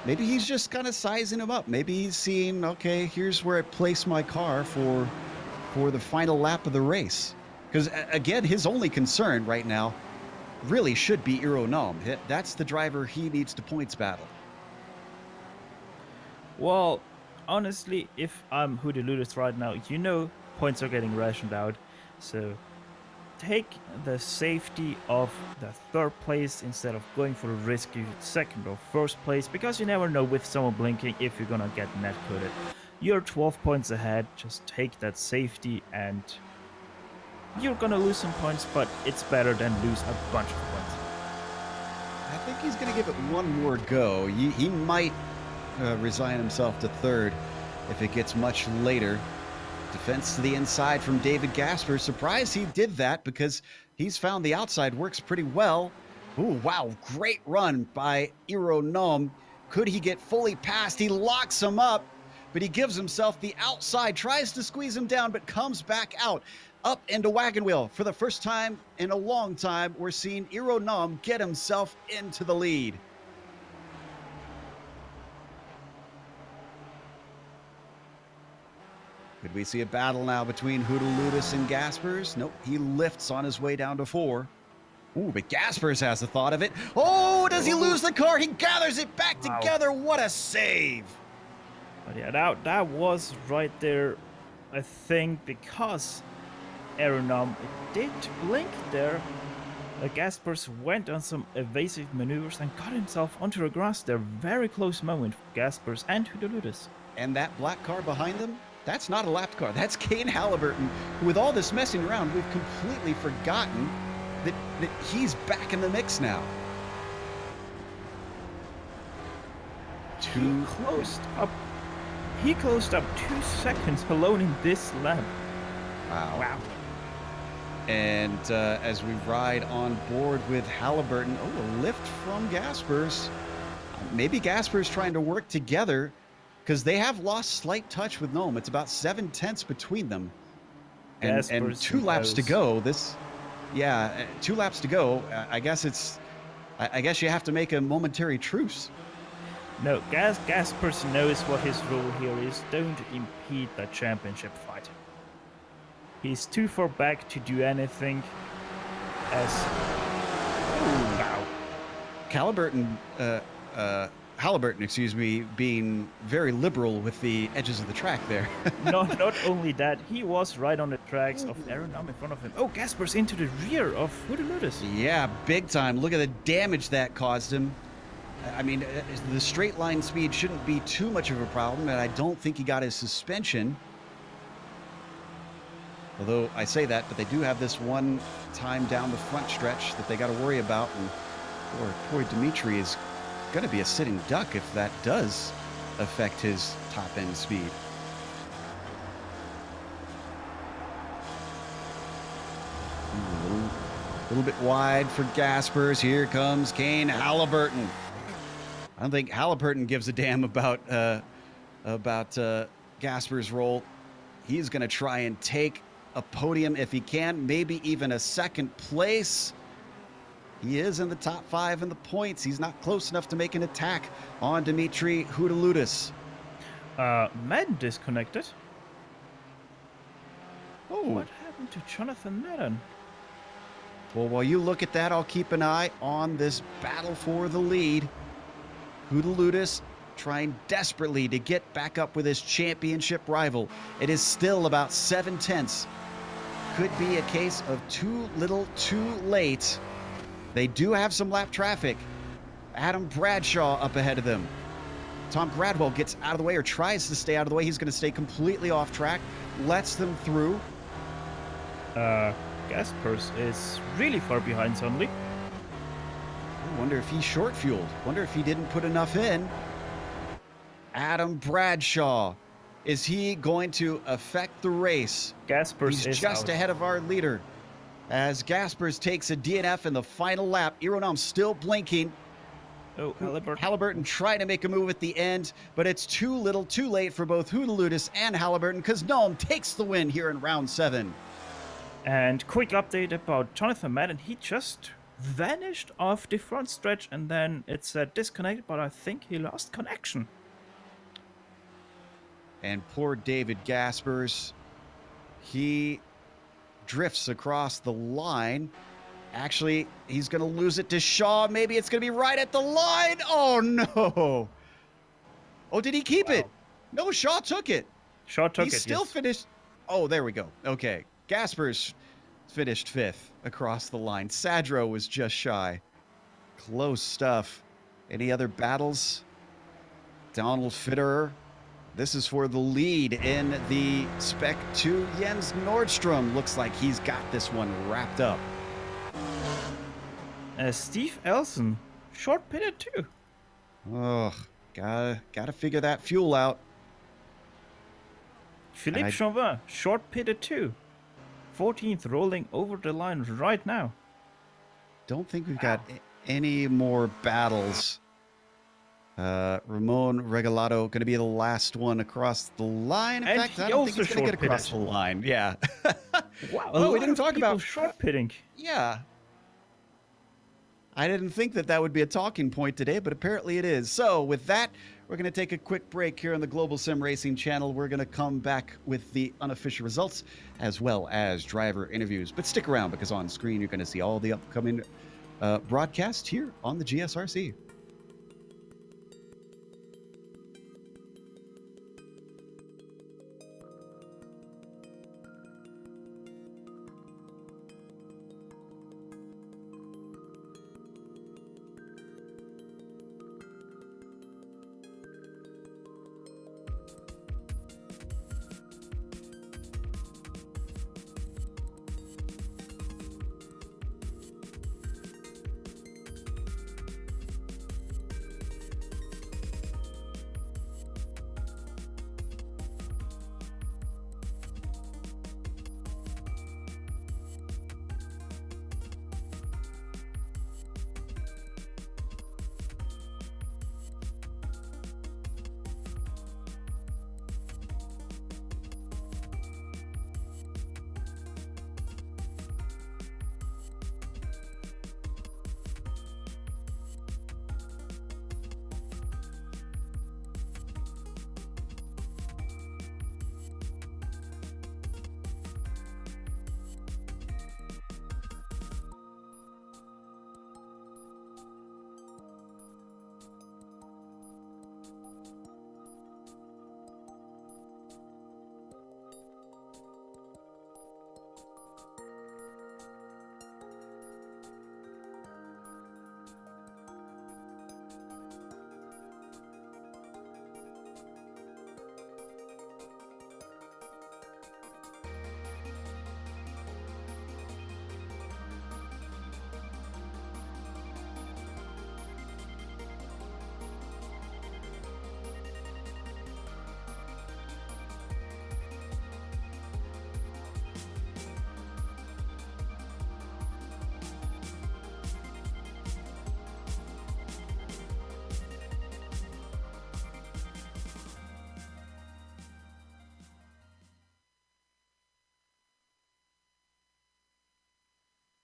Maybe he's just kind of sizing him up. Maybe he's seeing, okay, here's where I place my car for the final lap of the race. Because again, his only concern right now really should be Iro Nom. That's the driver he needs to points battle. Well, honestly, if I'm Hudaludis right now, points are getting rationed out. So take the safety of the third place instead of going for the risky second or first place, because you never know with someone blinking if you're gonna get net coded. You're 12 points ahead, just take that safety and you're gonna lose some points, but it's better than lose a bunch of points. I think he's gonna give it one more go. He might resign himself to third if it gets much later. Defense to the inside from David Gasper. Surprised he did that because he's found the outside works pretty well. Ooh, wow, great run by Iro Nom. Could he get fully past? He locks him up, but he gives himself the outside, tries to squeeze him down, but comes back out. Up into wagon wheel. For the first time in a long time, we're seeing Iro Nom get himself into the lead. Could we see a battle now between Hudaludis and Gaspers? Nope, he lifts on his way down to 4. Ooh, but Gaspers has the thought of it. Oh, does he lose the car? He gathers it back together. What a save. But yeah, that was right there, I think, because Iro Nom did blink there. Gaspers went on some evasive maneuvers and got himself onto the grass there. Very close moment for Gaspers and Hudaludis. And that black car behind them, that's not a lapped car. That's Kane Halliburton, who with all this messing around, we've completely forgotten that he's back in the mix now. He closed up 2 seconds alone in this lap. Wow. And as we ride on board with Halliburton, a lift from Gaspers. Maybe Gaspers trying to work together because they have lost slight touch with Nom. It's about 7/10 between them. And Gaspers 2 laps to knows. go. 2 laps to go. I guess I guess you have to make a momentary truce. No, Gaspers knows what his role here is. Don't impede the championship fight. He's too far back to do anything. As wow, Halliburton, excuse me, being very liberal with the edges of the track there. not only that, he was right on the tracks of Aeronam in front of him. Oh, Gaspers into the rear of Hoodeludus. Yeah, big time. Look at the damage that caused him. I mean, the straight line speed shouldn't be too much of a problem, and I don't think he got his suspension. Although I say that, but they do have this one time down the front stretch that they got to worry about, and poor Dimitri is going to be a sitting duck if that does affect his top end speed. A little bit wide for Gaspers. Here comes Kane Halliburton. I don't think Halliburton gives a damn about Gasper's role. He's going to try and take a podium if he can, maybe even a second place. He is in the top 5 in the points. He's not close enough to make an attack on Dimitri Hoodeludus. Madden disconnected. Oh. What happened to Jonathan Madden? Well, while you look at that, I'll keep an eye on this battle for the lead. Hoodeludus trying desperately to get back up with his championship rival. It is still about 7/10. Could be a case of too little, too late. They do have some lap traffic. Adam Bradshaw up ahead of them. Tom Gradwell gets out of the way, or tries to stay out of the way. He's going to stay completely off track, lets them through. Gaspers is really far behind suddenly. I wonder if he's short fueled. Wonder if he didn't put enough in. Adam Bradshaw. Is he going to affect the race? Gaspers He's is just out. ahead of our leader. As Gaspers takes a DNF in the final lap. Ironam still blinking. Oh, Halliburton trying to make a move at the end, but it's too little, too late for both Hoodeludus and Halliburton, because Noam takes the win here in round 7. And quick update about Jonathan Madden. He just vanished off the front stretch, and then it said disconnected, but I think he lost connection. And poor David Gaspers, he drifts across the line. Actually, he's going to lose it to Shaw. Maybe it's going to be right at the line. Oh, no. Oh, did he keep it? No, Shaw took it. Shaw took He's it, still yes. finished. Oh, there we go. Okay. Gaspers finished 5th across the line. Sadro was just shy. Close stuff. Any other battles? Donald Fitterer. This is for the lead in the Spec 2. Jens Nordstrom looks like he's got this one wrapped up. Steve Elson, short pitted too. Oh, gotta figure that fuel out. Philippe Chauvin, short pitted too. 14th, rolling over the line right now. Don't think we've got any more battles. Ramon Regalado going to be the last one across the line. In And fact, he I don't think also he's going to get across the short-pitted. line. Yeah. Wow, Oh, we didn't talk about short pitting. Yeah. I didn't think that would be a talking point today, but apparently it is. So with that, we're going to take a quick break here on the Global Sim Racing Channel. We're going to come back with the unofficial results as well as driver interviews. But stick around, because on screen you're going to see all the upcoming broadcasts here on the GSRC.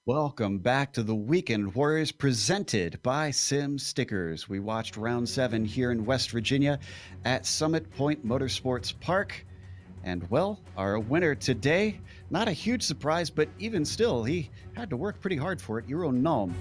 Welcome back to the Weekend Warriors presented by Sim Stickers. We watched round 7 here in West Virginia at Summit Point Motorsports Park. And well, our winner today, not a huge surprise, but even still, he had to work pretty hard for it. Euro Nulm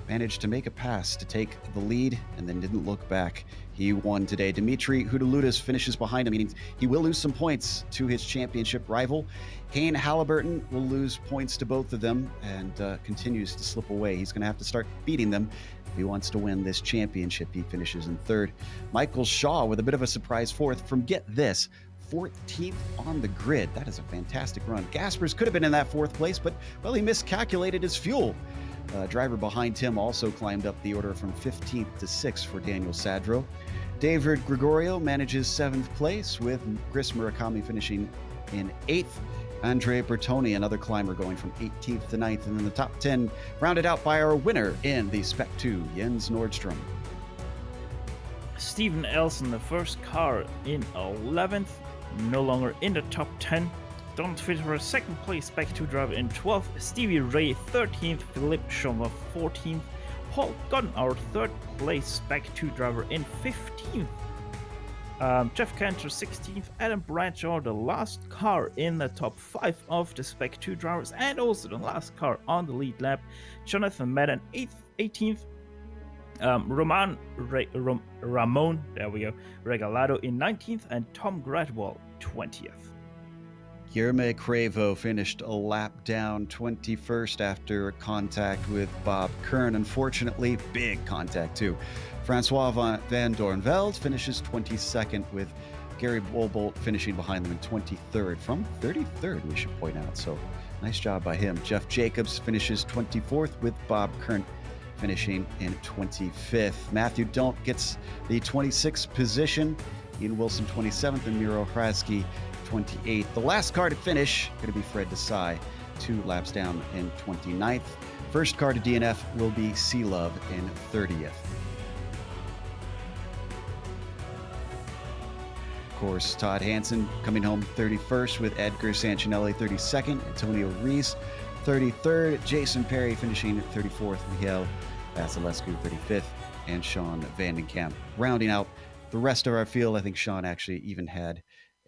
managed to make a pass to take the lead and then didn't look back. He won today. Dimitri Hudaludis finishes behind him, meaning he will lose some points to his championship rival. Kane Halliburton will lose points to both of them and continues to slip away. He's going to have to start beating them if he wants to win this championship. He finishes in third. Michael Shaw with a bit of a surprise fourth from, get this, 14th on the grid. That is a fantastic run. Gaspers could have been in that fourth place, but, well, he miscalculated his fuel. Driver behind him also climbed up the order from 15th to 6th for Daniel Sadro. David Gregorio manages 7th place, with Chris Murakami finishing in 8th. Andre Bertoni, another climber, going from 18th to 9th. And then the top 10 rounded out by our winner in the Spec 2, Jens Nordstrom. Steven Elson, the first car, in 11th, no longer in the top 10. Don Twitter, second place Spec 2 driver in 12th, Stevie Ray 13th, Philippe Schomer 14th, Paul Gunn, our third place Spec 2 driver, in 15th, Jeff Cantor 16th, Adam Bradshaw, the last car in the top 5 of the Spec 2 drivers, and also the last car on the lead lap, Jonathan Madden 18th, Ramon, there we go, Regalado in 19th, and Tom Gradwell 20th. Guillermo Cravo finished a lap down, 21st, after contact with Bob Kern. Unfortunately, big contact too. Francois van Dornveld finishes 22nd, with Gary Bolbolt finishing behind them in 23rd, from 33rd, we should point out. So nice job by him. Jeff Jacobs finishes 24th, with Bob Kern finishing in 25th. Matthew Don't gets the 26th position. Ian Wilson 27th, and Miro Hrasky 28th. The last car to finish going to be Fred Desai, 2 laps down in 29th. First car to DNF will be Sea Love in 30th. Of course, Todd Hansen coming home 31st, with Edgar Sancinelli 32nd, Antonio Reese 33rd, Jason Perry finishing 34th, Miguel Vasilescu 35th, and Sean Vandenkamp rounding out the rest of our field. I think Sean actually even had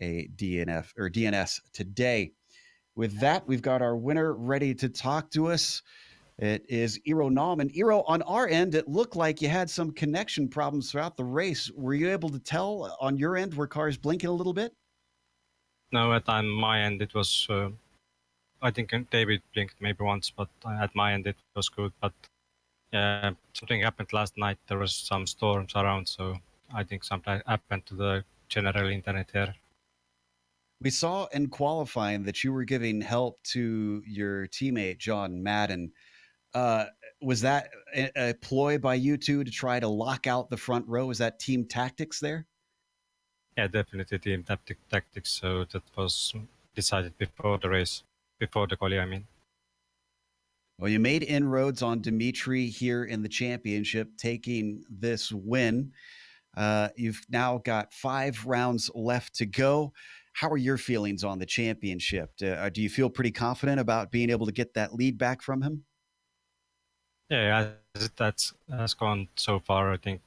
a DNF or DNS today. With that, we've got our winner ready to talk to us. It is Eero Nalm. And Eero, on our end, it looked like you had some connection problems throughout the race. Were you able to tell on your end, were cars blinking a little bit? No, on my end it was, I think David blinked maybe once, but at my end it was good. But yeah, something happened last night. There was some storms around, so I think something happened to the general internet here. We saw in qualifying that you were giving help to your teammate, John Madden. Was that a ploy by you two to try to lock out the front row? Was that team tactics there? Yeah, definitely team tactics. So that was decided before the race, before the quali, I mean. Well, you made inroads on Dimitri here in the championship, taking this win. You've now got 5 rounds left to go. How are your feelings on the championship? Do you feel pretty confident about being able to get that lead back from him? Yeah, as that's has gone so far, I think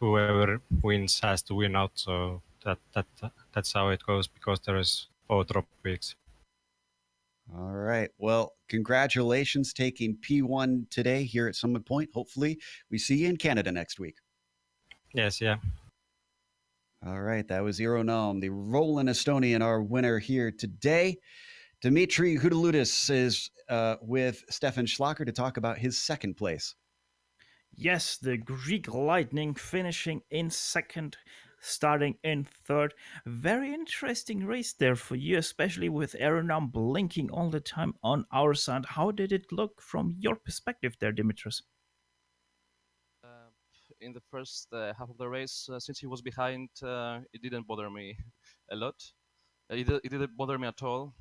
whoever wins has to win out. So that's how it goes, because there is 4 drop weeks. All right. Well, congratulations taking P1 today here at Summit Point. Hopefully we see you in Canada next week. Yes, yeah. All right. That was Eero Nalm, the Roland Estonian, our winner here today. Dimitri Hudaludis is with Stefan Schlacher to talk about his second place. Yes, the Greek Lightning finishing in second, starting in third. Very interesting race there for you, especially with Aeronam blinking all the time on our side. How did it look from your perspective there, Dimitris? In the first half of the race, since he was behind, it didn't bother me a lot. It didn't bother me at all.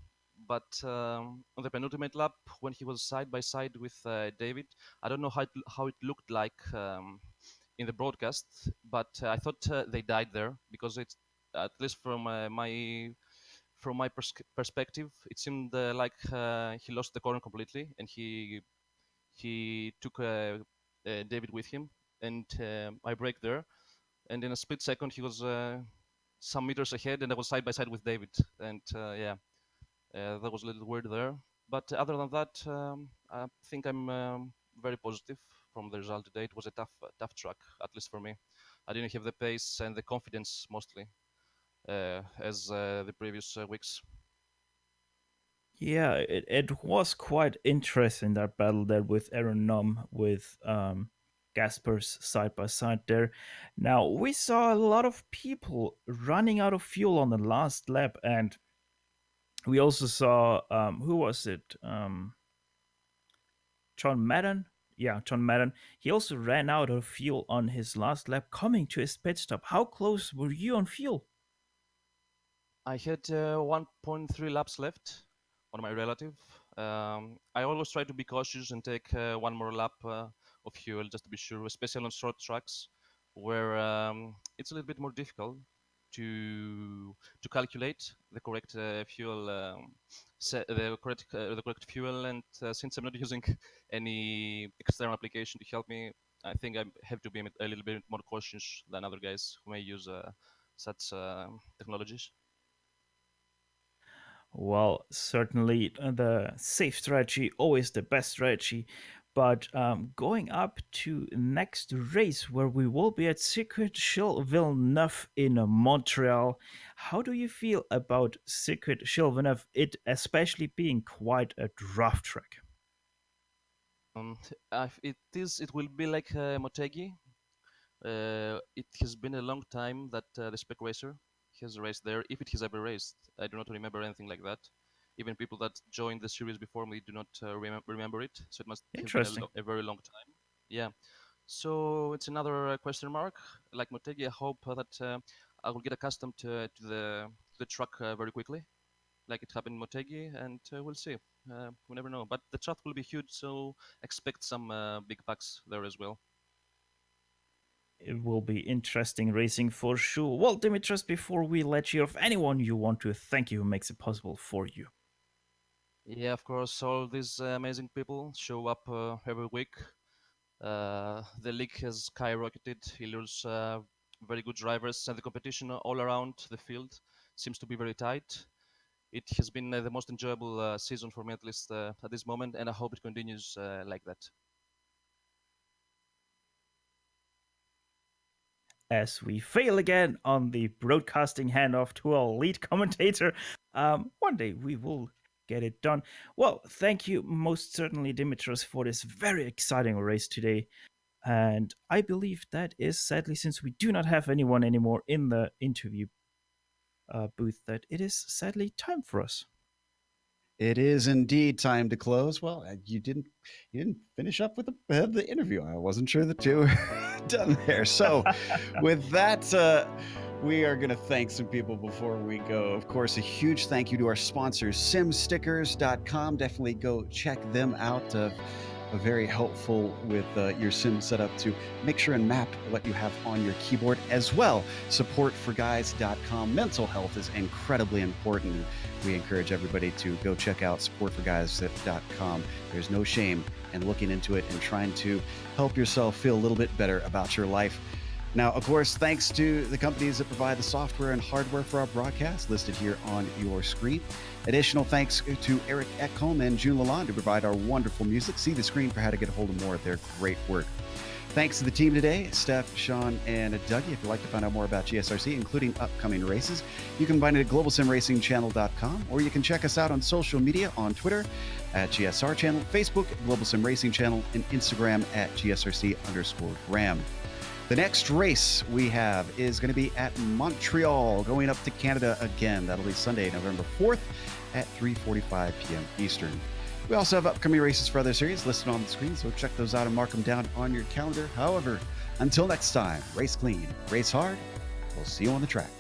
But on the penultimate lap, when he was side by side with David, I don't know how it looked like in the broadcast, but I thought they died there, because it's, at least from my perspective, it seemed like he lost the corner completely, and he he took David with him, and I braked there, and in a split second he was some meters ahead, and I was side by side with David, and that was a little weird there. But other than that, I think I'm very positive from the result today. It was a tough track, at least for me. I didn't have the pace and the confidence mostly as the previous weeks. Yeah, it was quite interesting, that battle there with Aaron Num with Gasper's side by side there. Now we saw a lot of people running out of fuel on the last lap, and we also saw who was it? John Madden. Yeah, John Madden. He also ran out of fuel on his last lap, coming to his pit stop. How close were you on fuel? I had 1.3 laps left on my relative. I always try to be cautious and take one more lap of fuel just to be sure, especially on short tracks where it's a little bit more difficult to calculate the correct fuel, the correct fuel. And since I'm not using any external application to help me, I think I have to be a little bit more cautious than other guys who may use such technologies. Well, certainly the safe strategy, always the best strategy. But going up to next race, where we will be at Circuit Gilles Villeneuve in Montreal, how do you feel about Circuit Gilles Villeneuve, it especially being quite a rough track? Um, it will be like Motegi. It has been a long time that the Spec racer has raced there, if it has ever raced. I do not remember anything like that. Even people that joined the series before me do not remember it. So it must have been Interesting. a very long time. Yeah. So it's another question mark. Like Motegi, I hope that I will get accustomed to the truck very quickly, like it happened in Motegi, and we'll see. We never know. But the track will be huge, so expect some big packs there as well. It will be interesting racing for sure. Well, Dimitris, before we let you off, anyone you want to thank you who makes it possible for you? Yeah, of course, all these amazing people show up every week. The league has skyrocketed. He loses very good drivers, and the competition all around the field seems to be very tight. It has been the most enjoyable season for me, at least at this moment, and I hope it continues like that. As we fail again on the broadcasting handoff to our lead commentator, one day we will get it done. Well, thank you most certainly, Dimitris, for this very exciting race today. And I believe that is, sadly, since we do not have anyone anymore in the interview booth, that it is sadly time for us. It is indeed time to close. Well, you didn't finish up with the interview. I wasn't sure the two were done there. So, with that, we are going to thank some people before we go. Of course, a huge thank you to our sponsors, simstickers.com. Definitely go check them out. Very helpful with your sim setup to make sure and map what you have on your keyboard as well. Supportforguys.com. Mental health is incredibly important. We encourage everybody to go check out supportforguys.com. There's no shame in looking into it and trying to help yourself feel a little bit better about your life. Now, of course, thanks to the companies that provide the software and hardware for our broadcast listed here on your screen. Additional thanks to Eric Ekholm and June Lalonde to provide our wonderful music. See the screen for how to get a hold of more of their great work. Thanks to the team today, Steph, Sean, and Dougie. If you'd like to find out more about GSRC, including upcoming races, you can find it at globalsimracingchannel.com, or you can check us out on social media on Twitter at GSR Channel, Facebook, Global Sim Racing Channel, and Instagram at GSRC_Graham. The next race we have is going to be at Montreal, going up to Canada again. That'll be Sunday, November 4th at 3:45 p.m. Eastern. We also have upcoming races for other series listed on the screen, so check those out and mark them down on your calendar. However, until next time, race clean, race hard. We'll see you on the track.